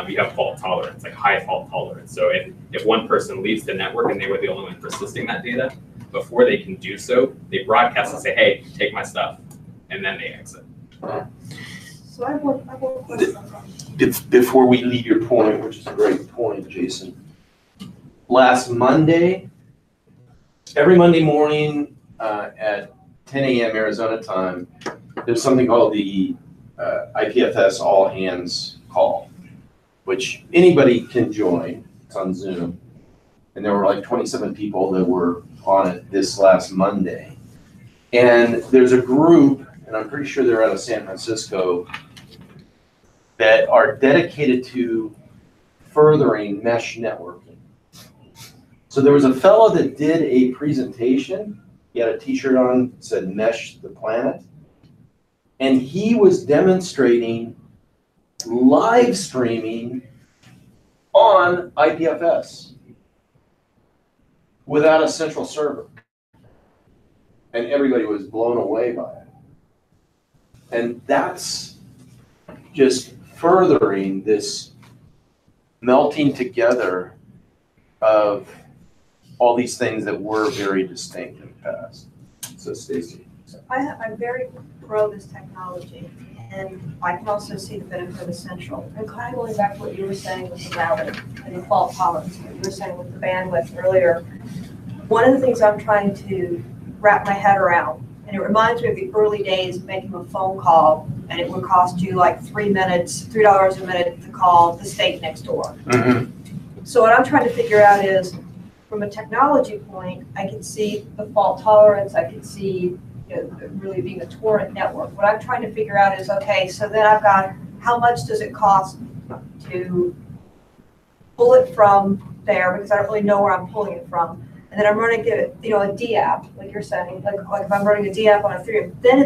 you have fault tolerance, like high fault tolerance. So if one person leaves the network and they were the only one persisting that data, before they can do so, they broadcast and say, hey, take my stuff, and then they exit. So I have one question. Before we leave your point, which is a great point, Jason. Last Monday, every Monday morning at 10 a.m. Arizona time, there's something called the IPFS All Hands Call, which anybody can join. It's on Zoom. And there were like 27 people that were on it this last Monday. And there's a group, and I'm pretty sure they're out of San Francisco, that are dedicated to furthering mesh networking. So there was a fellow that did a presentation. He had a t-shirt on that said Mesh the Planet. And he was demonstrating live streaming on IPFS without a central server. And everybody was blown away by it. And that's just furthering this melting together of all these things that were very distinct in the past. So Stacy. I'm very pro this technology, and I can also see the benefit of the central. And kind of going back to what you were saying with the routing and the fault tolerance, what you were saying with the bandwidth earlier, one of the things I'm trying to wrap my head around, and it reminds me of the early days of making a phone call, and it would cost you like $3 a minute to call the state next door. Mm-hmm. So what I'm trying to figure out is, from a technology point, I can see the fault tolerance, I can see really being a torrent network. What I'm trying to figure out is, okay, so then I've got, how much does it cost to pull it from there, because I don't really know where I'm pulling it from. And then I'm running a DApp, like you're saying, like if I'm running a DApp on Ethereum, then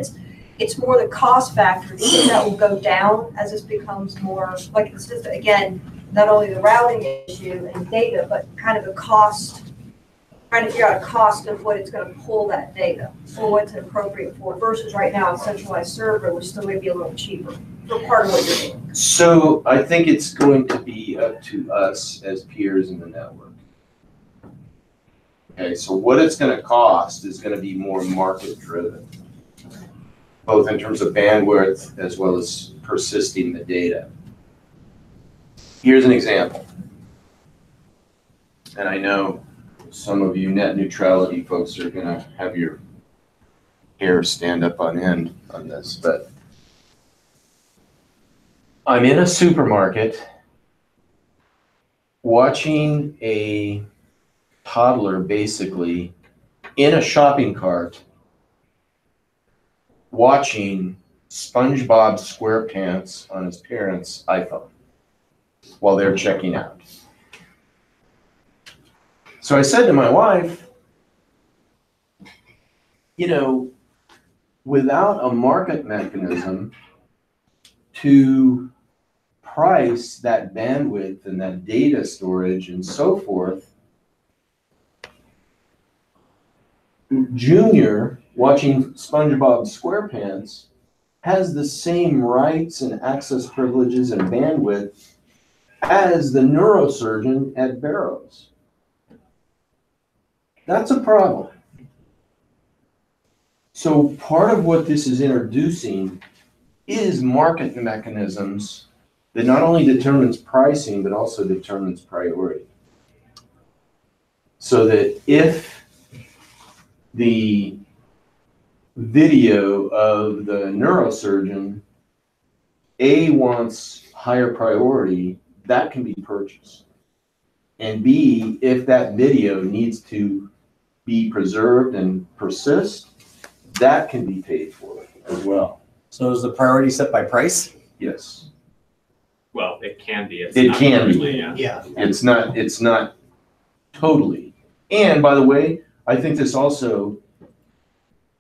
it's more the cost factor that will go down as this becomes more, like it's just, again, not only the routing issue and data, but kind of the cost, trying to figure out a cost of what it's going to pull that data, or what's appropriate for, versus right now a centralized server, which still may be a little cheaper for part of what you're doing. So I think it's going to be up to us as peers in the network. Okay, so what it's going to cost is going to be more market driven, both in terms of bandwidth as well as persisting the data. Here's an example. And I know some of you net neutrality folks are going to have your hair stand up on end on this, but I'm in a supermarket watching a toddler basically in a shopping cart watching SpongeBob SquarePants on his parents' iPhone while they're checking out. So I said to my wife, without a market mechanism to price that bandwidth and that data storage and so forth, Junior, watching SpongeBob SquarePants, has the same rights and access privileges and bandwidth as the neurosurgeon at Barrows. That's a problem. So part of what this is introducing is market mechanisms that not only determines pricing, but also determines priority. so that if the video of the neurosurgeon wants higher priority, that can be purchased. And B, if that video needs to be preserved and persist, that can be paid for as well. So is the priority set by price? Yes. Well, it can be. It's It not can be. usually, yeah. Yeah. It's not totally. And by the way, I think this also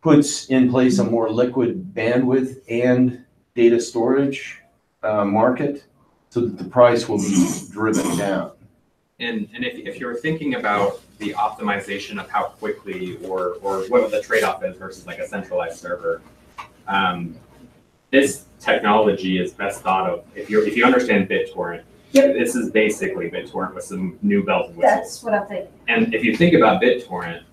puts in place a more liquid bandwidth and data storage market so that the price will be driven down. And if you're thinking about the optimization of how quickly or what the trade-off is versus like a centralized server, this technology is best thought of if you understand BitTorrent. Yep. This is basically BitTorrent with some new bells and whistles. That's what I'm thinking. And if you think about BitTorrent,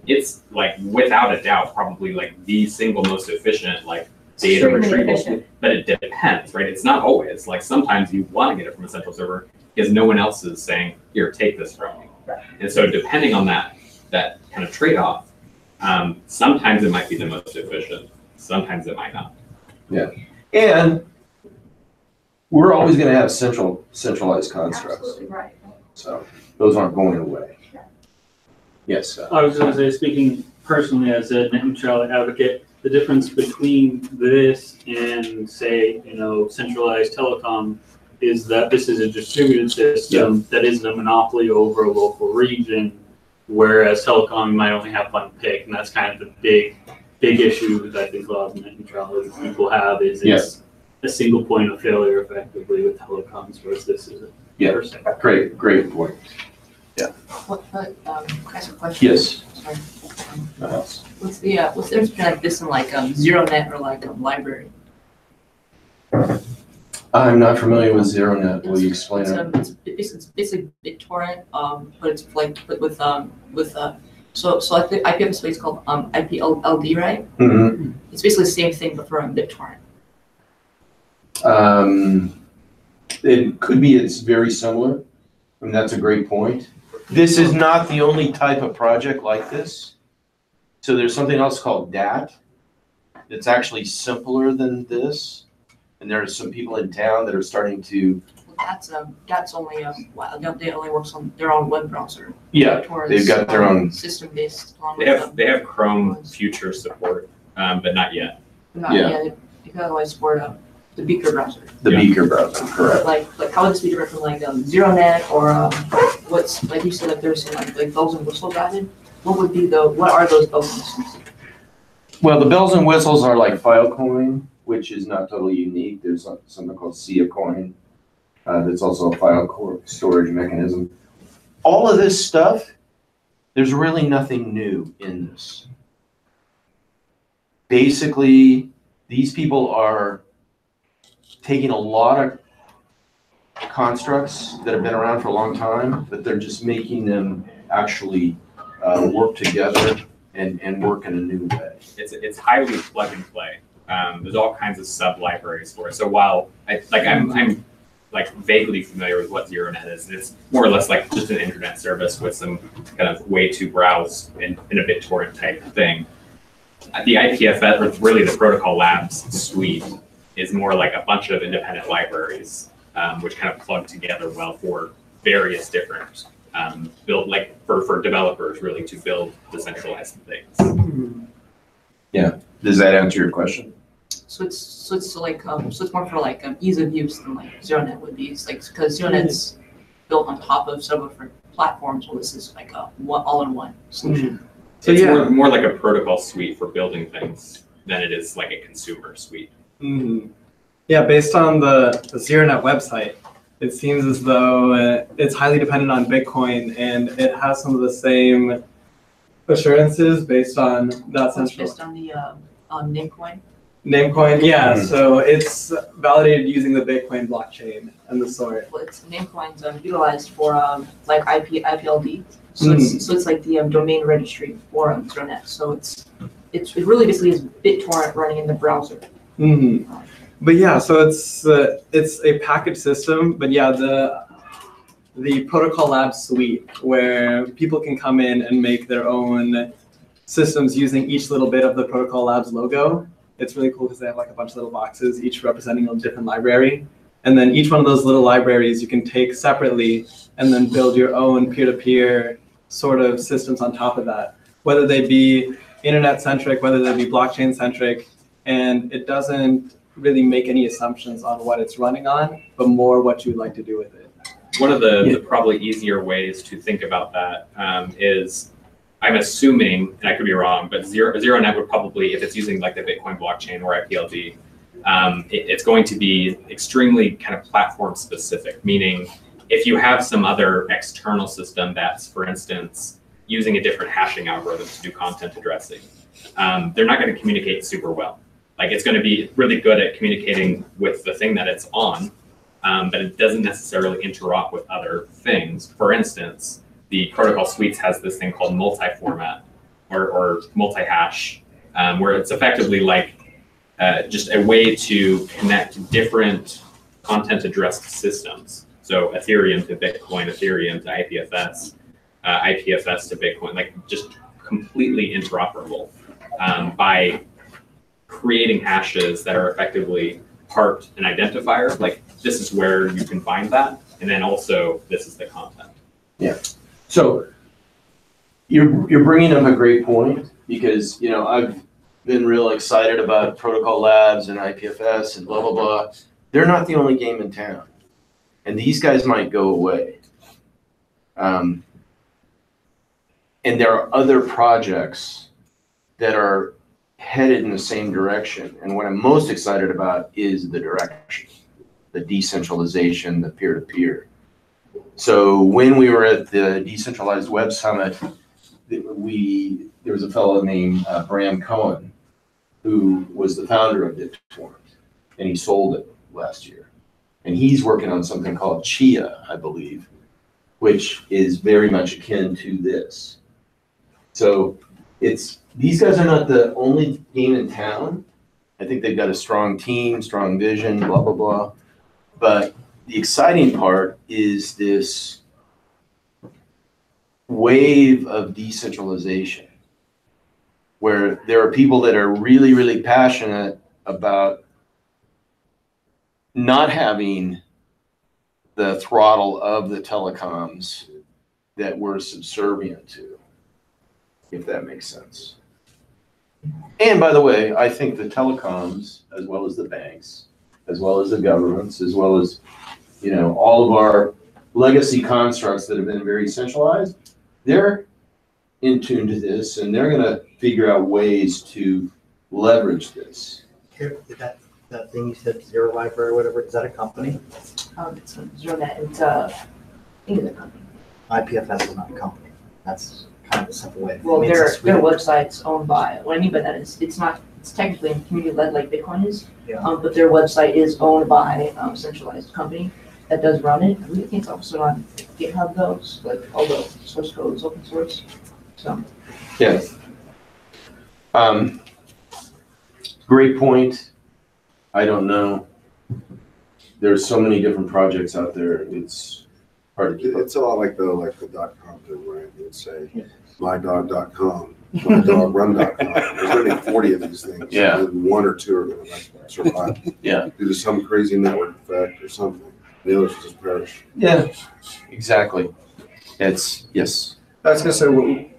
it's like without a doubt probably like the single most efficient like data Extremely retrieval. efficient. But it depends, right? It's not always. Like sometimes you want to get it from a central server because no one else is saying, here, take this from me. Right. And so depending on that kind of trade-off, sometimes it might be the most efficient, sometimes it might not. Yeah. And we're always going to have centralized constructs. Absolutely right. So those aren't going away. Yes. I was going to say, speaking personally as a net neutrality advocate, the difference between this and, say, centralized telecom is that this is a distributed system that isn't a monopoly over a local region, whereas telecom might only have one pick, and that's kind of the big issue that I think a lot of net neutrality people have is it's a single point of failure effectively with telecoms, whereas this is a Great point. Can I ask a question? Yes. Sorry. What's the difference between like this and like ZeroNet or like library? I'm not familiar with ZeroNet. Will you explain it? It's basically BitTorrent, but it's like with so like the IPFS space called IPLD, right? Mm-hmm. It's basically the same thing but for BitTorrent. It could be it's very similar. I mean, that's a great point. This is not the only type of project like this. So there's something else called DAT. It's actually simpler than this. And there are some people in town that are starting to. That's only they only works on their own web browser. Yeah, they've got their own system based. They have Chrome future support, but not yet. They can otherwise support the Beaker browser. The Beaker browser, correct. Like how would this be different from like ZeroNet or what's like you said that there's some like bells and whistles added? What are those bells and whistles? Well, the bells and whistles are like Filecoin, which is not totally unique. There's something called SiaCoin. That's also a file storage mechanism. All of this stuff, there's really nothing new in this. Basically, these people are taking a lot of constructs that have been around for a long time, but they're just making them actually work together and work in a new way. It's highly plug and play. There's all kinds of sub libraries for it. So while I'm like vaguely familiar with what ZeroNet is, it's more or less like just an internet service with some kind of way to browse in a BitTorrent type thing. The IPFS, or really the Protocol Labs suite, is more like a bunch of independent libraries, which kind of plug together well for various different build, like for developers really to build decentralized things. Yeah. Does that answer your question? So it's more for like ease of use than like ZeroNet would be. It's like because ZeroNet's built on top of several different platforms. Well, this is like a all-in-one solution. So it's more like a protocol suite for building things than it is like a consumer suite. Mm-hmm. Yeah, based on the ZeroNet website, it seems as though it's highly dependent on Bitcoin, and it has some of the same assurances based on that central. Based on the Namecoin. Namecoin, yeah. Mm-hmm. So it's validated using the Bitcoin blockchain and the sort. Well, Namecoin's utilized for like IPLD. So it's like the domain registry for ZeroNet. So it really basically is BitTorrent running in the browser. Mm-hmm. But yeah, so it's a package system. But yeah, the the Protocol Lab suite, where people can come in and make their own systems using each little bit of the Protocol Labs logo. It's really cool because they have like a bunch of little boxes, each representing a different library. And then each one of those little libraries you can take separately and then build your own peer-to-peer sort of systems on top of that, whether they be internet-centric, whether they be blockchain-centric, and it doesn't really make any assumptions on what it's running on, but more what you'd like to do with it. One of the probably easier ways to think about that is, I'm assuming, and I could be wrong, but ZeroNet would probably, if it's using like the Bitcoin blockchain or IPLD, it's going to be extremely kind of platform specific, meaning if you have some other external system that's, for instance, using a different hashing algorithm to do content addressing, they're not going to communicate super well. Like it's going to be really good at communicating with the thing that it's on, but it doesn't necessarily interop with other things. For instance, the protocol suites has this thing called multi-format or multi-hash, where it's effectively like just a way to connect different content addressed systems. So Ethereum to Bitcoin, Ethereum to IPFS, IPFS to Bitcoin, like just completely interoperable by creating hashes that are effectively part an identifier. Like this is where you can find that, and then also this is the content. Yeah. So you're bringing up a great point, because I've been real excited about Protocol Labs and IPFS and blah blah blah. They're not the only game in town, and these guys might go away. And there are other projects that are headed in the same direction. And what I'm most excited about is the direction, the decentralization, the peer-to-peer. So when we were at the Decentralized Web Summit, there was a fellow named Bram Cohen, who was the founder of BitTorrent, and he sold it last year. And he's working on something called Chia, I believe, which is very much akin to this. So these guys are not the only game in town. I think they've got a strong team, strong vision, blah, blah, blah. But the exciting part is this wave of decentralization, where there are people that are really, really passionate about not having the throttle of the telecoms that we're subservient to, if that makes sense. And by the way, I think the telecoms, as well as the banks, as well as the governments, as well as all of our legacy constructs that have been very centralized, they're in tune to this, and they're going to figure out ways to leverage this. That thing you said, Zero Library or whatever, is that a company? It's ZeroNet. It's I think it's a company. IPFS is not a company. That's kind of a simple way. Well, their website's owned by. What I mean by that is it's technically community led like Bitcoin is. Yeah. But their website is owned by a centralized company that does run it. I really think it's also on GitHub though, so like all the source code is open source. So. Yeah. Great point. I don't know. There's so many different projects out there. It's hard to keep up. It's a lot like the .com thing, right? You'd say mydog.com, mydogrun.com. There's going to be 40 of these things. Yeah. And one or two are going to survive. Yeah. Due to some crazy network effect or something. The others just perish. Yeah, exactly. Yes. I was going to say,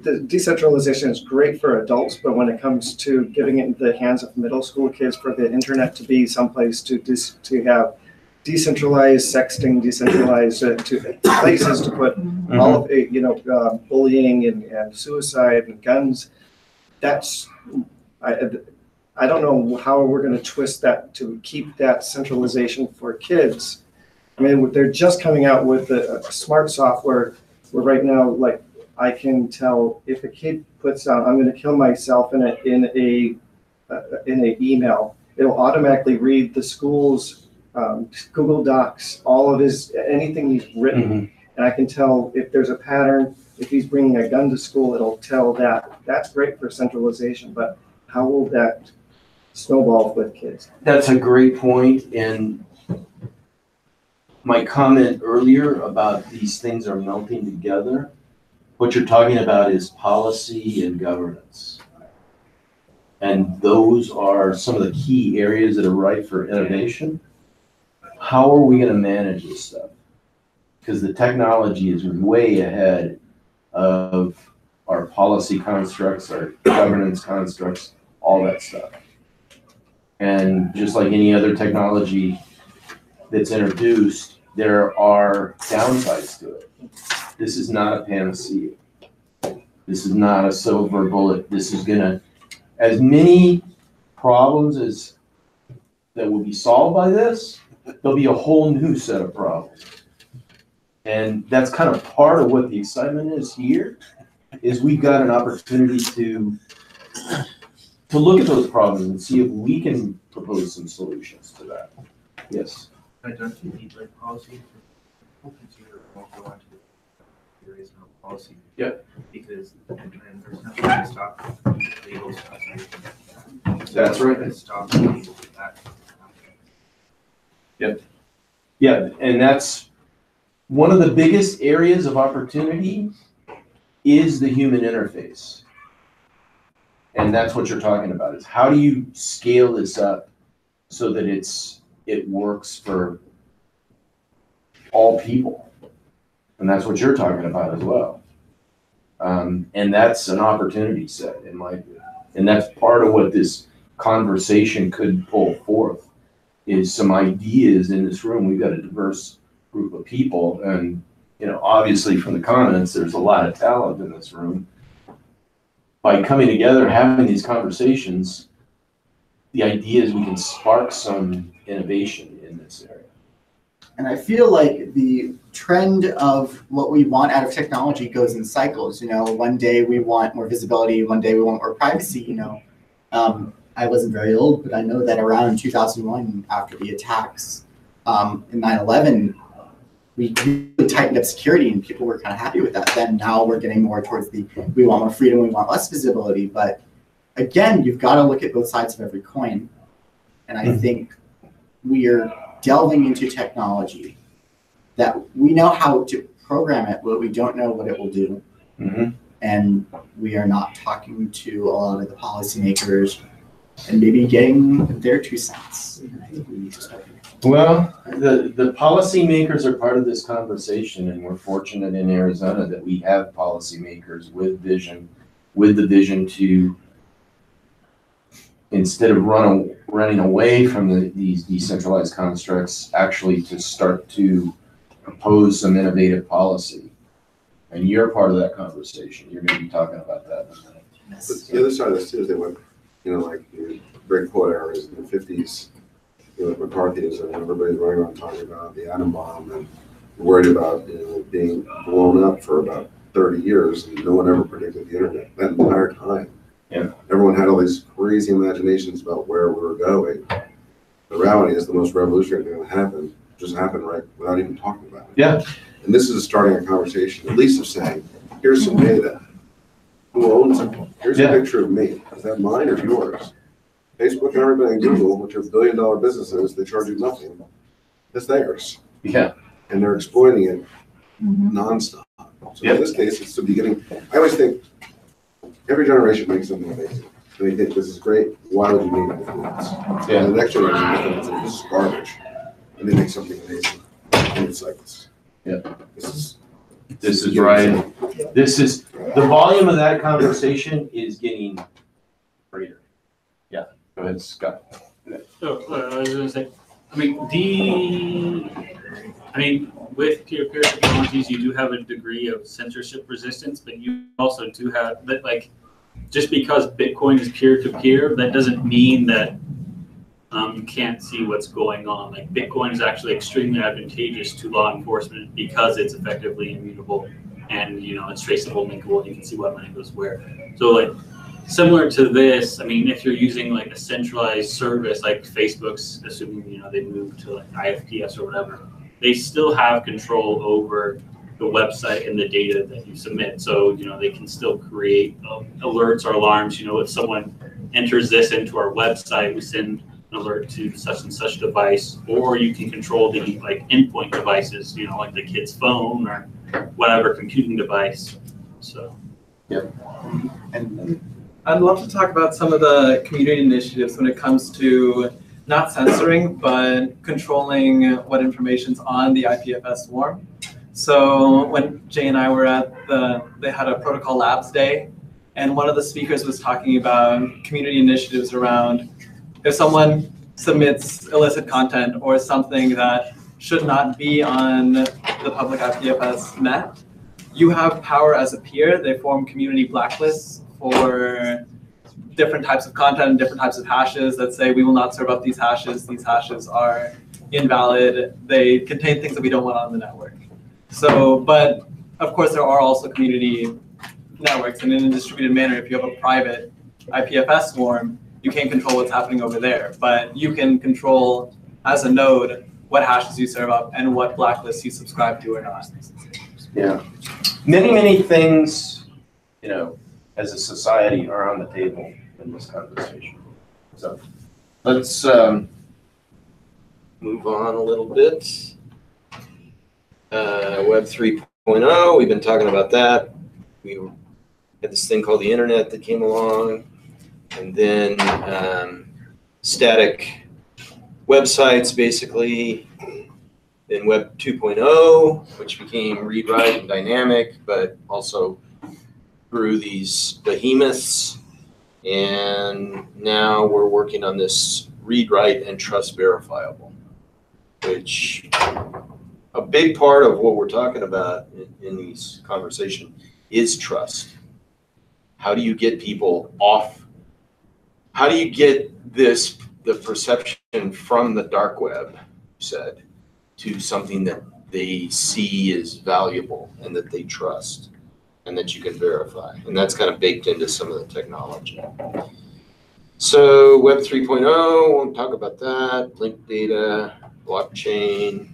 the decentralization is great for adults, but when it comes to giving it into the hands of middle school kids for the internet to be someplace to have decentralized sexting, decentralized to places to put all of it, bullying and suicide and guns, I don't know how we're going to twist that to keep that centralization for kids. I mean, they're just coming out with a smart software where right now, like, I can tell if a kid puts down, I'm going to kill myself in a email, it'll automatically read the school's Google Docs, all of anything he's written. And I can tell if there's a pattern, if he's bringing a gun to school, it'll tell that. That's great for centralization, but how will that snowball with kids? That's a great point. And my comment earlier about these things are melting together, what you're talking about is policy and governance. And those are some of the key areas that are ripe for innovation. How are we going to manage this stuff? Because the technology is way ahead of our policy constructs, our governance constructs, all that stuff. And just like any other technology that's introduced, there are downsides to it. This is not a panacea. This is not a silver bullet. This is gonna, as many problems as that will be solved by this, there'll be a whole new set of problems. And that's kind of part of what the excitement is here, is we've got an opportunity to look at those problems and see if we can propose some solutions to that. Yes. Don't you need like policy for consumer won't go onto the areas of policy? Yep. Because there's nothing to stop legal stuff. That's right. That stops legal that. Yep. Yeah, and that's one of the biggest areas of opportunity is the human interface. And that's what you're talking about, is how do you scale this up so that it works for all people? And that's what you're talking about as well. And that's an opportunity set in my view. And that's part of what this conversation could pull forth, is some ideas in this room. We've got a diverse group of people, and obviously from the comments, there's a lot of talent in this room. By coming together, having these conversations, the idea is we can spark some innovation in this area. And I feel like the trend of what we want out of technology goes in cycles. One day we want more visibility, one day we want more privacy. I wasn't very old, but I know that around 2001, after the attacks in 9/11, we really tightened up security and people were kind of happy with that. Then now we're getting more towards we want more freedom, we want less visibility. But again, you've got to look at both sides of every coin. And I think we are delving into technology that we know how to program it, but we don't know what it will do. Mm-hmm. And we are not talking to a lot of the policymakers and maybe getting their 2 cents. And I think we need to start. Well, the policymakers are part of this conversation, and we're fortunate in Arizona that we have policymakers with the vision to, instead of running away from these decentralized constructs, actually to start to propose some innovative policy. And you're part of that conversation. You're going to be talking about that in a minute. But the other side of this too is they went, like the great quote areas in the 50s, McCarthyism, everybody's running around talking about the atom bomb and worried about being blown up for about 30 years, and no one ever predicted the internet that entire time. Yeah. Everyone had all these crazy imaginations about where we were going. The reality is the most revolutionary thing that happened just happened right without even talking about it. Yeah. And this is starting a conversation, at least of saying, here's some data. Who owns it? Here's a picture of me. Is that mine or yours? Facebook and everybody in Google, which are billion-dollar businesses, they charge you nothing. That's theirs. Yeah. And they're exploiting it nonstop. So in this case, it's the beginning. I always think every generation makes something amazing. And they think this is great. Why would you need it? Yeah. And the next generation makes something, this is garbage. And they make something amazing. And it's like this. Yeah. This is right. This is the volume of that conversation is getting greater. Yeah. Go ahead, Scott. So I was going to say, with peer-to-peer technologies, you do have a degree of censorship resistance, but you also do have that, just because Bitcoin is peer-to-peer, that doesn't mean that you can't see what's going on. Bitcoin is actually extremely advantageous to law enforcement because it's effectively immutable and, it's traceable, linkable, and you can see what money goes where. So similar to this, if you're using a centralized service like Facebook's, assuming, they move to IFPS or whatever, they still have control over the website and the data that you submit. So, they can still create alerts or alarms. If someone enters this into our website, we send an alert to such and such device, or you can control the like endpoint devices, you know, like the kid's phone or whatever computing device. So. And I'd love to talk about some of the community initiatives when it comes to not censoring, but controlling what information's on the IPFS swarm. So when Jay and I were at they had a Protocol Labs Day, and one of the speakers was talking about community initiatives around if someone submits illicit content or something that should not be on the public IPFS net, you have power as a peer. They form community blacklists for different types of content and different types of hashes that say we will not serve up these hashes. These hashes are invalid. They contain things that we don't want on the network. So, but of course there are also community networks, and in a distributed manner, if you have a private IPFS swarm, you can't control what's happening over there, but you can control as a node what hashes you serve up and what blacklists you subscribe to or not. Yeah. Many things, you know, as a society are on the table in this conversation. So let's move on a little bit. Web 3.0, we've been talking about that. We had this thing called the internet that came along, and then static websites basically, then Web 2.0, which became read, write, and dynamic, but also grew these behemoths. And now we're working on this read, write, and trust verifiable, which a big part of what we're talking about in these conversations is trust. How do you get people off? How do you get the perception from the dark web, you said, to something that they see as valuable and that they trust and that you can verify? And that's kind of baked into some of the technology. So Web 3.0, we'll talk about that, linked data, blockchain,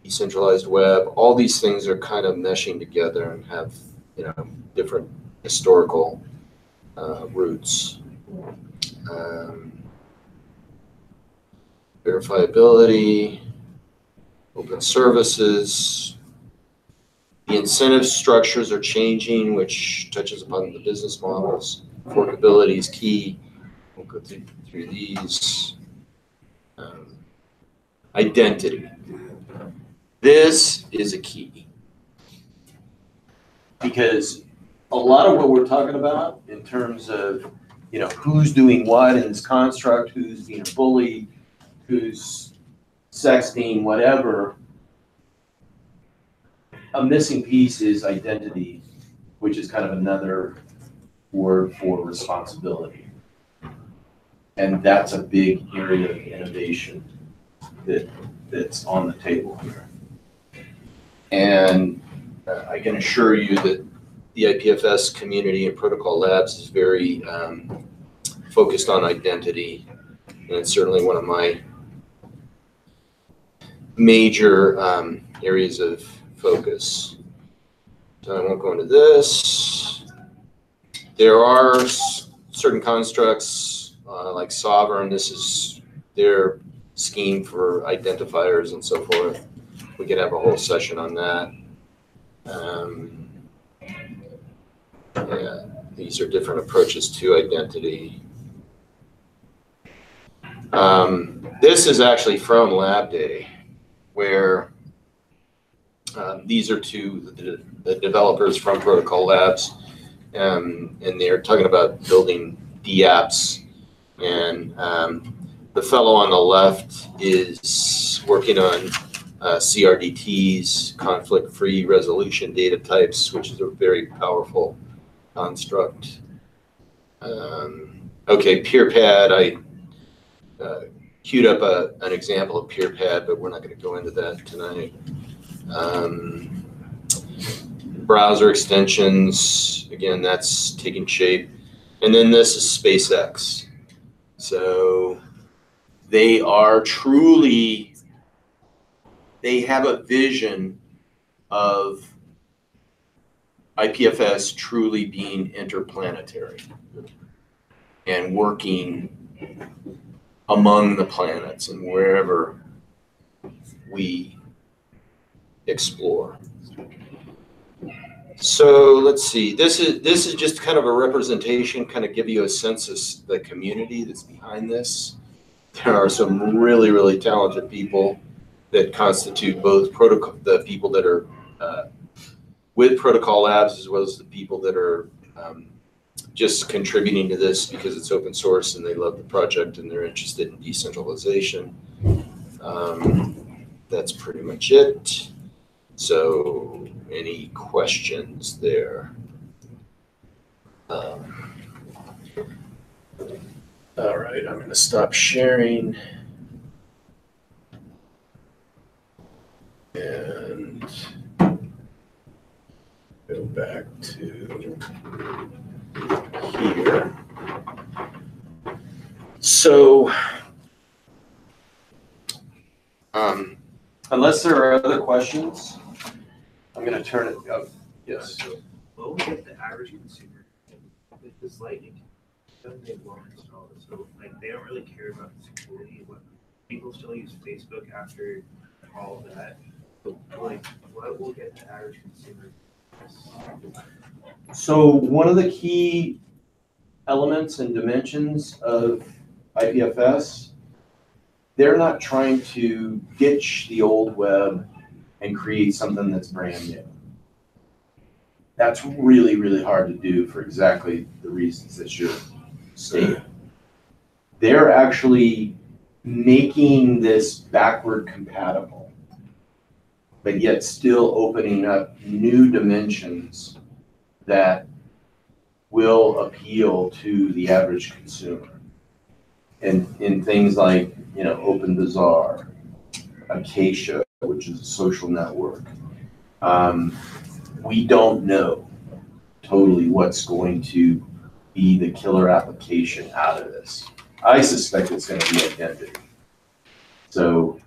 decentralized web. All these things are kind of meshing together and have, you know, different historical roots. Verifiability, open services. The incentive structures are changing, which touches upon the business models. Forkability is key. We'll go through these. Identity. This is a key, because a lot of what we're talking about in terms of, you know, who's doing what in this construct, who's being a bully, who's sexting, whatever, a missing piece is identity, which is kind of another word for responsibility. And that's a big area of innovation that's on the table here. And I can assure you that the IPFS community and Protocol Labs is very focused on identity. And it's certainly one of my major areas of focus. So I won't go into this. There are certain constructs like Sovereign. This is their scheme for identifiers and so forth. We could have a whole session on that. Yeah, these are different approaches to identity. This is actually from Lab Day, where these are the developers from Protocol Labs, and they're talking about building DApps. And the fellow on the left is working on CRDTs, conflict-free resolution data types, which is a very powerful construct. Okay, PeerPad, I queued up an example of PeerPad, but we're not going to go into that tonight. Browser extensions, again, that's taking shape. And then this is SpaceX. So they are truly, they have a vision of IPFS truly being interplanetary and working among the planets and wherever we explore. So let's see, this is just kind of a representation, kind of give you a sense of the community that's behind this. There are some really, really talented people that constitute both the people that are with Protocol Labs, as well as the people that are just contributing to this because it's open source and they love the project and they're interested in decentralization. That's pretty much it. So any questions there? All right, I'm going to stop sharing. And go back to here. So, unless there are other questions, I'm going to turn it up. Yes. What would get the average consumer? It's like, they won't install it, so like they don't really care about the security. What people still use Facebook after all of that. But like, what will get the average consumer? So one of the key elements and dimensions of IPFS, they're not trying to ditch the old web and create something that's brand new. That's really, really hard to do for exactly the reasons that you're stating. They're actually making this backward compatible, but yet still opening up new dimensions that will appeal to the average consumer. And in things like, you know, OpenBazaar, Acacia, which is a social network. We don't know totally what's going to be the killer application out of this. I suspect it's going to be identity. So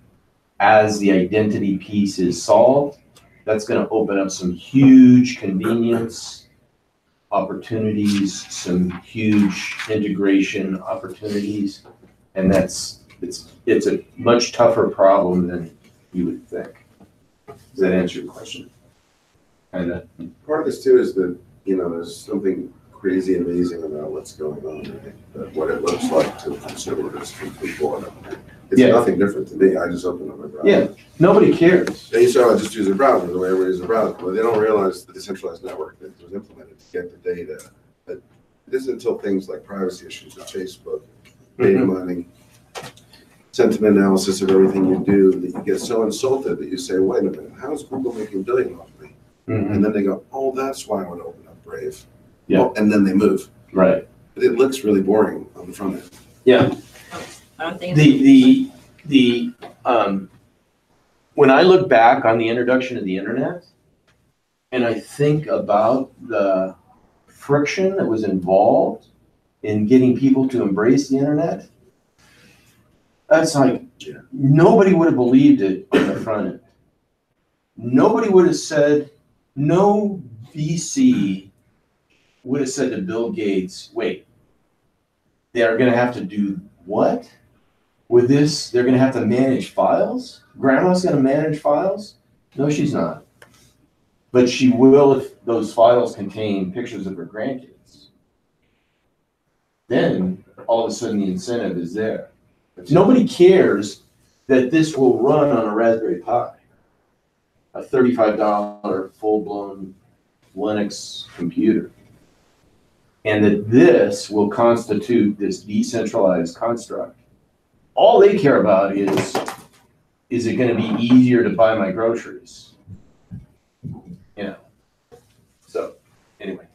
as the identity piece is solved, that's going to open up some huge convenience opportunities, some huge integration opportunities, and it's a much tougher problem than you would think. Does that answer your question? Kinda. Part of this too is that, you know, there's something crazy amazing about what's going on, right? That what it looks like to the consumer is complete boredom. It's nothing different to me. I just open up my browser. Yeah, nobody cares. They say, I just use a browser the way everybody uses a browser. But they don't realize the decentralized network that was implemented to get the data. But it isn't until things like privacy issues with Facebook, data mining, sentiment analysis of everything you do, that you get so insulted that you say, wait a minute, how is Google making $1 billion off me? And then they go, oh, that's why I want to open up Brave. Yeah. Oh, and then they move. Right. But it looks really boring on the front end. Yeah. I don't think when I look back on the introduction of the internet, and I think about the friction that was involved in getting people to embrace the internet, that's like, nobody would have believed it on the front end. Nobody would have said, no VC would have said to Bill Gates, wait, they are going to have to do what? With this, they're going to have to manage files? Grandma's going to manage files? No, she's not. But she will if those files contain pictures of her grandkids. Then, all of a sudden, the incentive is there. Nobody cares that this will run on a Raspberry Pi, a $35 full-blown Linux computer, and that this will constitute this decentralized construct. All they care about is it going to be easier to buy my groceries? You know. So, anyway.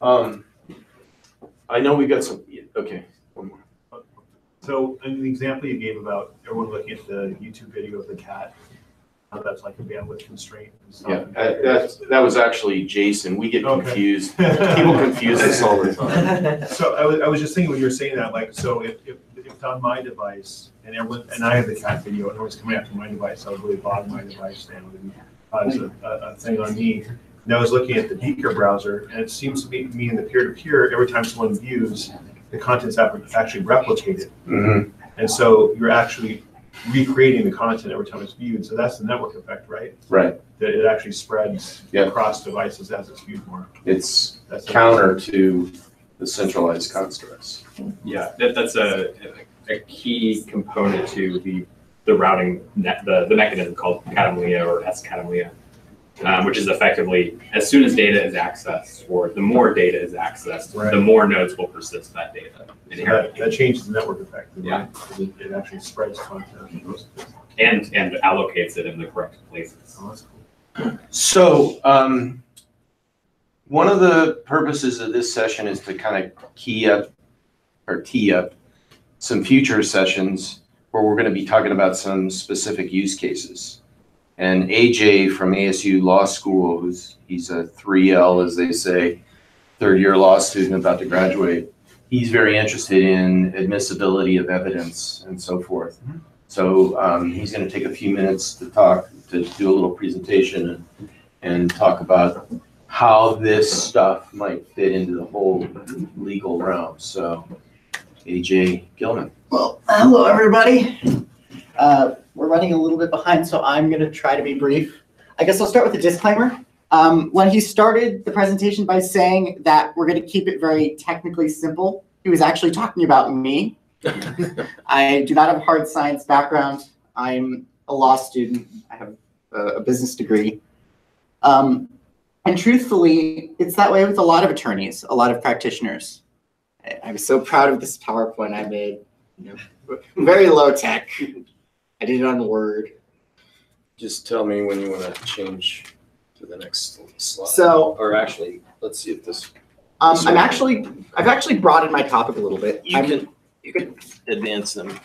I know we got some, okay, one more. So, in the example you gave about everyone looking at the YouTube video of the cat, how that's like a bandwidth constraint and stuff. Yeah, that was actually Jason. We get confused. People confuse us all the time. So I was just thinking when you were saying that, like, so if on my device and everyone, and I have the cat video and everyone's coming after my device, I would really bottom my device down and cause a thing on me. And I was looking at the Beaker browser, and it seems to me in the peer-to-peer, every time someone views, the content's actually replicated. And so you're actually recreating the content every time it's viewed. So that's the network effect, right? Right. That it actually spreads Yep. across devices as it's viewed more. It's That's counter to the centralized constructs. Yeah, that's a key component to the routing the mechanism called Kademlia or S-Kademlia, which is effectively as soon as data is accessed, or the more data is accessed, Right. the more nodes will persist that data. So that changes the network effect. Yeah. Right? It actually spreads content. And allocates it in the correct places. Oh, that's cool. So, one of the purposes of this session is to kind of tee up some future sessions where we're going to be talking about some specific use cases. And AJ from ASU Law School, he's a 3L, as they say, third-year law student about to graduate. He's very interested in admissibility of evidence and so forth. So he's going to take a few minutes to do a little presentation and talk about how this stuff might fit into the whole legal realm. So, AJ Gilman. Well, hello, everybody. We're running a little bit behind, so I'm going to try to be brief. I guess I'll start with a disclaimer. When he started the presentation by saying that we're going to keep it very technically simple, he was actually talking about me. I do not have a hard science background. I'm a law student. I have a business degree. And truthfully, it's that way with a lot of attorneys, a lot of practitioners. I'm so proud of this PowerPoint I made. Very low tech. I did it on Word. Just tell me when you want to change to the next slide. So, or actually, let's see if this. I've actually broadened my topic a little bit. You can advance them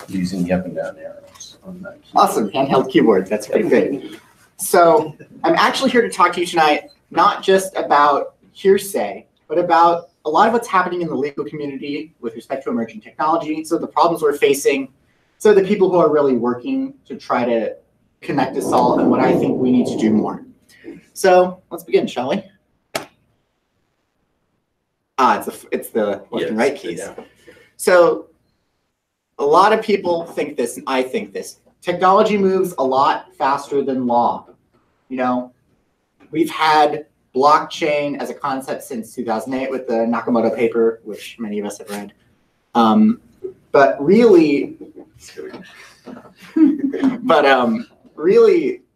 using the up and down arrows on that. Awesome, handheld keyboard. That's pretty good. So I'm actually here to talk to you tonight, not just about hearsay, but about a lot of what's happening in the legal community with respect to emerging technology. So the problems we're facing, so the people who are really working to try to connect us all, and what I think we need to do more. So let's begin, shall we? It's the left and right keys. Yeah. So a lot of people think this, and I think this. Technology moves a lot faster than law. We've had blockchain as a concept since 2008 with the Nakamoto paper, which many of us have read. But really,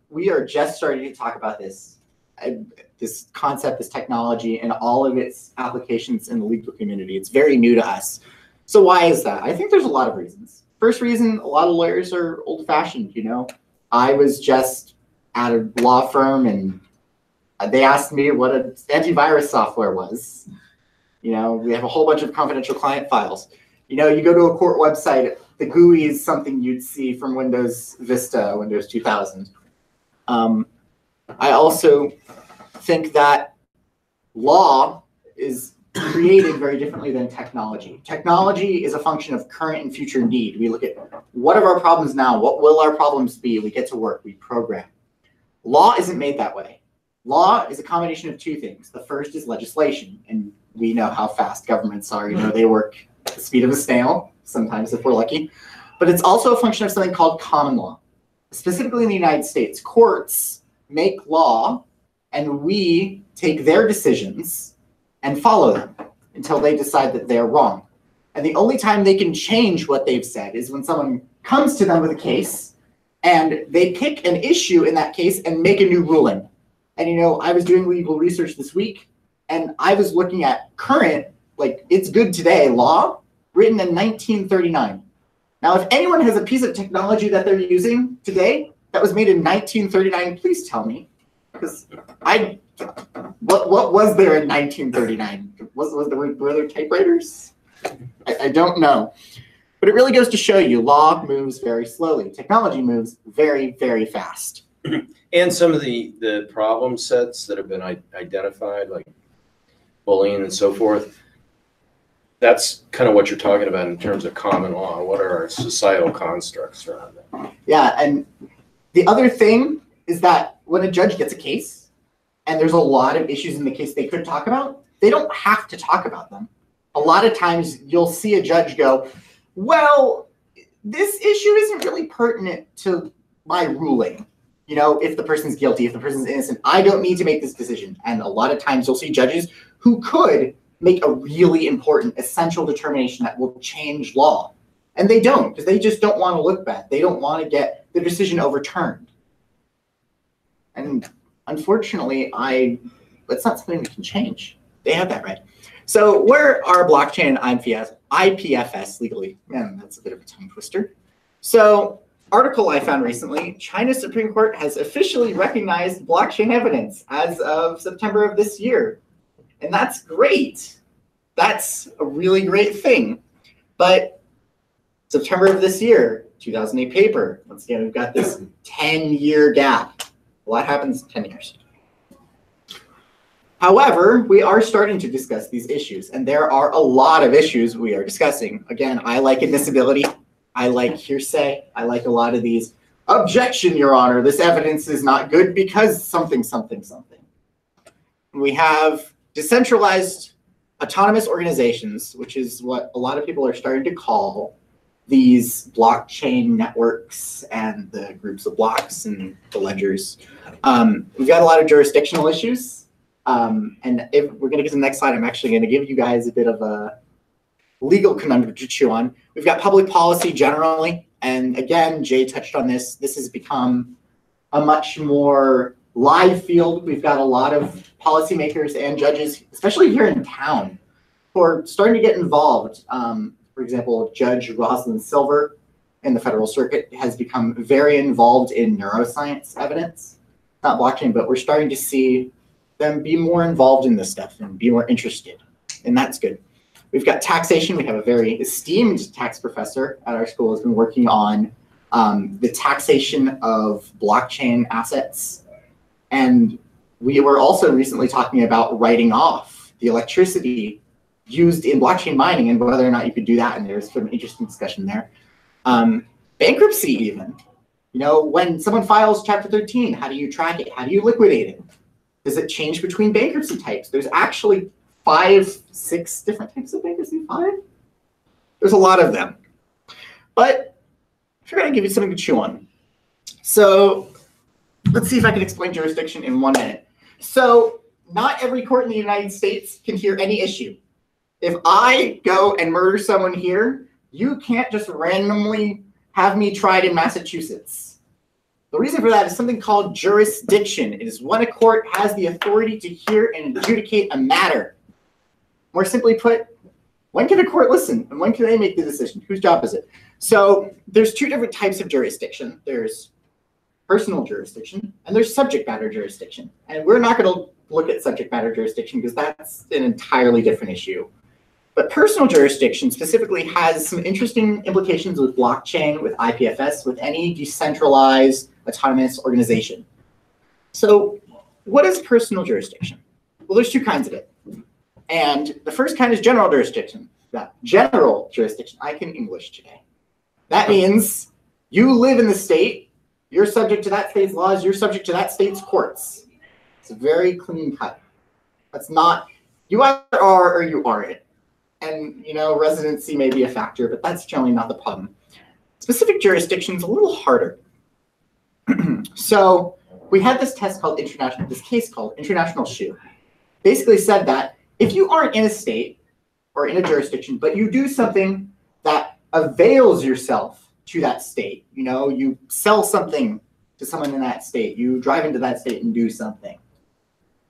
we are just starting to talk about this concept, this technology, and all of its applications in the legal community. It's very new to us. So why is that? I think there's a lot of reasons. First reason, a lot of lawyers are old-fashioned, I was just at a law firm and they asked me what an antivirus software was. We have a whole bunch of confidential client files. You go to a court website, the GUI is something you'd see from Windows Vista, Windows 2000. I also think that law is created very differently than technology. Technology is a function of current and future need. We look at what are our problems now? What will our problems be? We get to work, we program. Law isn't made that way. Law is a combination of two things. The first is legislation, and we know how fast governments are. They work at the speed of a snail, sometimes if we're lucky. But it's also a function of something called common law. Specifically in the United States, courts make law, and we take their decisions and follow them until they decide that they're wrong. And the only time they can change what they've said is when someone comes to them with a case and they pick an issue in that case and make a new ruling. And I was doing legal research this week and I was looking at current, it's good today, law written in 1939. Now, if anyone has a piece of technology that they're using today that was made in 1939, please tell me. Because what was there in 1939? Were there typewriters? I don't know. But it really goes to show you, law moves very slowly. Technology moves very, very fast. And some of the problem sets that have been identified, like bullying and so forth, that's kind of what you're talking about in terms of common law. What are our societal constructs around that? Yeah, and the other thing is that when a judge gets a case, and there's a lot of issues in the case they could talk about, they don't have to talk about them. A lot of times you'll see a judge go, Well, this issue isn't really pertinent to my ruling. You know, if the person's guilty, if the person's innocent, I don't need to make this decision. And a lot of times you'll see judges who could make a really important, essential determination that will change law. And they don't, because they just don't want to look bad. They don't want to get the decision overturned. And unfortunately, it's not something we can change. They have that right. So where are blockchain and IPFS legally? Man, that's a bit of a tongue twister. So article I found recently, China's Supreme Court has officially recognized blockchain evidence as of September of this year. And that's great. That's a really great thing. But September of this year, 2008 paper, once again, we've got this 10-year gap. A lot happens in 10 years. However, we are starting to discuss these issues, and there are a lot of issues we are discussing. Again, I like admissibility. I like hearsay. I like a lot of these. Objection, Your Honor, this evidence is not good because something, something, something. We have decentralized autonomous organizations, which is what a lot of people are starting to call these blockchain networks and the groups of blocks and the ledgers. We've got a lot of jurisdictional issues. And if we're going to get to the next slide, I'm actually going to give you guys a bit of a legal conundrum to chew on. We've got public policy generally. And again, Jay touched on this. This has become a much more live field. We've got a lot of policymakers and judges, especially here in town, who are starting to get involved. For example, Judge Rosalind Silver in the Federal Circuit has become very involved in neuroscience evidence, not blockchain, but we're starting to see them be more involved in this stuff and be more interested, and that's good. We've got taxation. We have a very esteemed tax professor at our school who's been working on the taxation of blockchain assets. And we were also recently talking about writing off the electricity used in blockchain mining and whether or not you could do that. And there's sort of an interesting discussion there. Bankruptcy even. You know, when someone files Chapter 13, how do you track it? How do you liquidate it? Does it change between bankruptcy types? There's actually 5, 6 different types of bankruptcy. 5? There's a lot of them. But I figured I'd give you something to chew on. So let's see if I can explain jurisdiction in 1 minute. So not every court in the United States can hear any issue. If I go and murder someone here, you can't just randomly have me tried in Massachusetts. The reason for that is something called jurisdiction. It is when a court has the authority to hear and adjudicate a matter. More simply put, when can a court listen and when can they make the decision? Whose job is it? So there's 2 different types of jurisdiction. There's personal jurisdiction and there's subject matter jurisdiction. And we're not going to look at subject matter jurisdiction because that's an entirely different issue. But personal jurisdiction specifically has some interesting implications with blockchain, with IPFS, with any decentralized autonomous organization. So what is personal jurisdiction? Well, there's 2 kinds of it. And the first kind is general jurisdiction. That general jurisdiction, I can English today. That means you live in the state, you're subject to that state's laws, you're subject to that state's courts. It's very clean cut. That's not, you either are or you aren't. And, you know, residency may be a factor, but that's generally not the problem. Specific jurisdiction is a little harder. So we had this case called International Shoe. Basically said that if you aren't in a state or in a jurisdiction, but you do something that avails yourself to that state, you know, you sell something to someone in that state, you drive into that state and do something,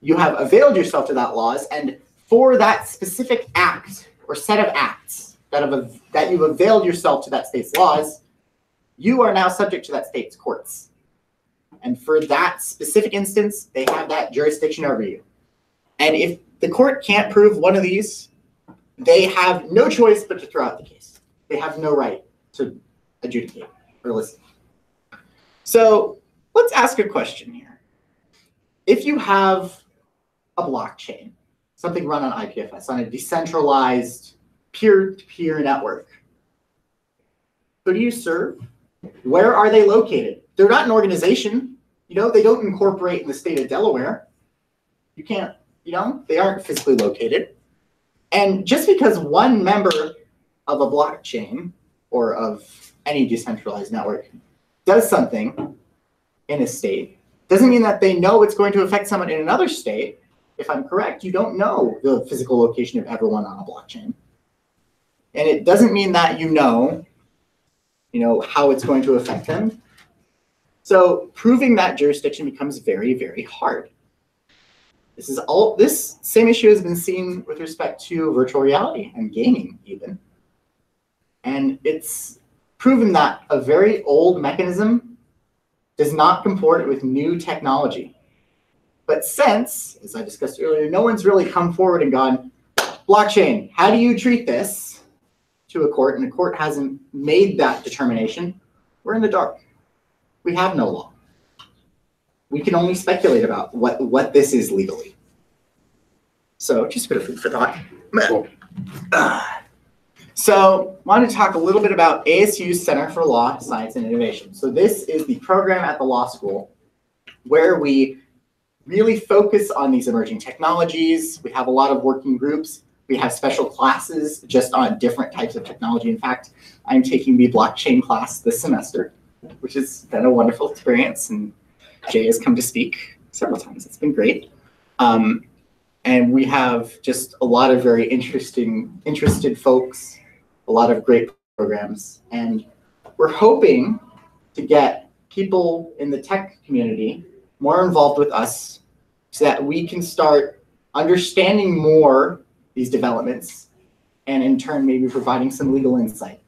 you have availed yourself to that laws, and for that specific act or set of acts that you've availed yourself to that state's laws, you are now subject to that state's courts. And for that specific instance, they have that jurisdiction over you. And if the court can't prove one of these, they have no choice but to throw out the case. They have no right to adjudicate or listen. So let's ask a question here. If you have a blockchain, something run on IPFS, on a decentralized peer-to-peer network, who do you serve? Where are they located? They're not an organization. You know, they don't incorporate in the state of Delaware. You can't, you know, they aren't physically located. And just because one member of a blockchain or of any decentralized network does something in a state, doesn't mean that they know it's going to affect someone in another state. If I'm correct, you don't know the physical location of everyone on a blockchain. And it doesn't mean that you know how it's going to affect them. So proving that jurisdiction becomes very, very hard. This same issue has been seen with respect to virtual reality and gaming even. And it's proven that a very old mechanism does not comport with new technology. But since, as I discussed earlier, no one's really come forward and gone, blockchain, how do you treat this to a court, and the court hasn't made that determination, we're in the dark. We have no law. We can only speculate about what this is legally. So just a bit of food for thought. Cool. So I wanted to talk a little bit about ASU's Center for Law, Science, and Innovation. So this is the program at the law school where we really focus on these emerging technologies. We have a lot of working groups. We have special classes just on different types of technology. In fact, I'm taking the blockchain class this semester, which has been a wonderful experience. And Jay has come to speak several times. It's been great. And we have just a lot of very interested folks, a lot of great programs. And we're hoping to get people in the tech community more involved with us so that we can start understanding more these developments and in turn maybe providing some legal insight.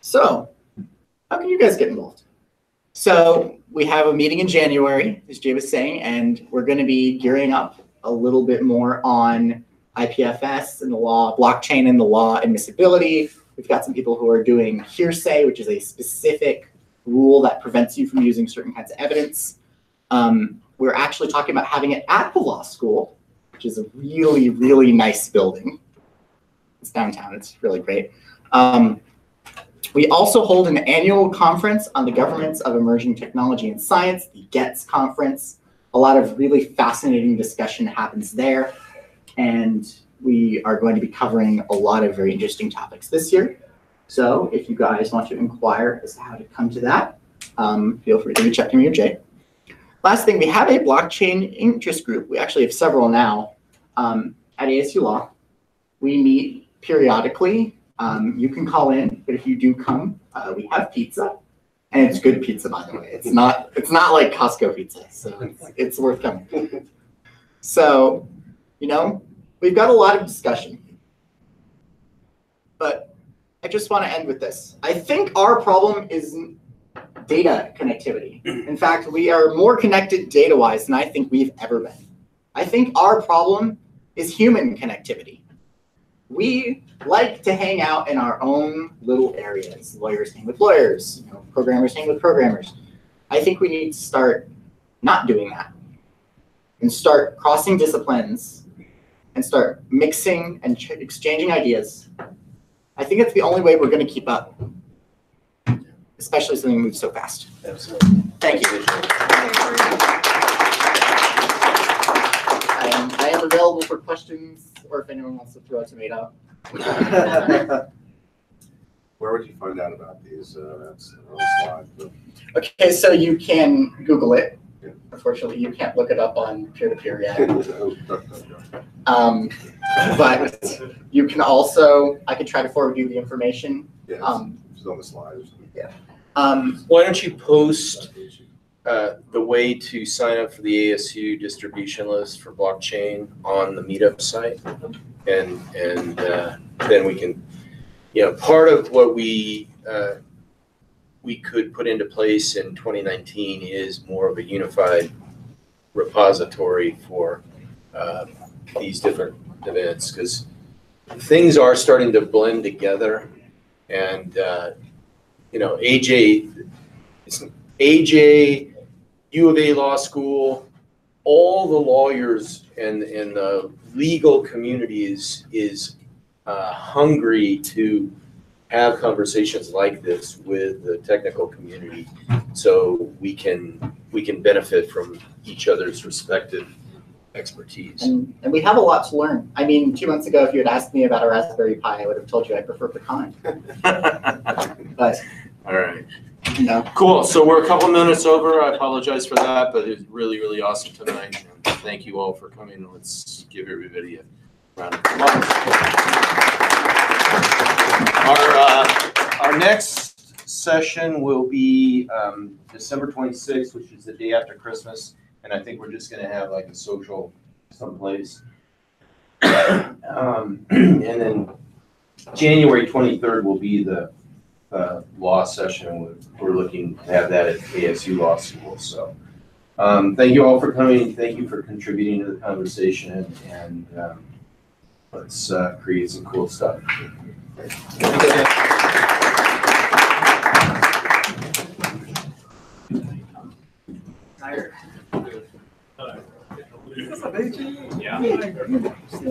So how can you guys get involved? So we have a meeting in January, as Jay was saying, and we're going to be gearing up a little bit more on IPFS and the law, blockchain and the law admissibility. We've got some people who are doing hearsay, which is a specific rule that prevents you from using certain kinds of evidence. We're actually talking about having it at the law school, which is a really, really nice building. It's downtown. It's really great. We also hold an annual conference on the governance of emerging technology and science, the GETS conference. A lot of really fascinating discussion happens there. And we are going to be covering a lot of very interesting topics this year. So if you guys want to inquire as to how to come to that, feel free to reach out to me or Jay. Last thing, we have a blockchain interest group. We actually have several now at ASU Law. We meet periodically. You can call in, but if you do come, we have pizza, and it's good pizza, by the way. It's not like Costco pizza, so it's worth coming. So, we've got a lot of discussion, but I just want to end with this. I think our problem is data connectivity. In fact, we are more connected data-wise than I think we've ever been. I think our problem is human connectivity. We like to hang out in our own little areas. Lawyers hang with lawyers, programmers hang with programmers. I think we need to start not doing that and start crossing disciplines and start mixing and exchanging ideas. I think it's the only way we're going to keep up, especially something that moves so fast. Absolutely. Thank you. I am available for questions, or if anyone wants to throw a tomato. Where would you find out about these? That's on the slide. But... Okay, so you can Google it. Unfortunately, you can't look it up on peer-to-peer yet. But you can also, I could try to forward you the information. Yeah, it's on the slide or something. Yeah. Why don't you post the way to sign up for the ASU distribution list for blockchain on the meetup site, and then we can, part of what we could put into place in 2019 is more of a unified repository for these different events, because things are starting to blend together, and AJ, U of A Law School, all the lawyers and the legal community is hungry to have conversations like this with the technical community, so we can benefit from each other's respective expertise. And we have a lot to learn. I mean, 2 months ago, if you had asked me about a Raspberry Pi, I would have told you I prefer pecan. But, All right. you know, Cool. So we're a couple minutes over. I apologize for that, but it's really, really awesome tonight. And thank you all for coming. Let's give everybody a round of applause. Our next session will be December 26th, which is the day after Christmas. And I think we're just going to have like a social someplace. And then January 23rd will be the law session. We're looking to have that at ASU Law School. So thank you all for coming. Thank you for contributing to the conversation. And let's create some cool stuff. Yeah.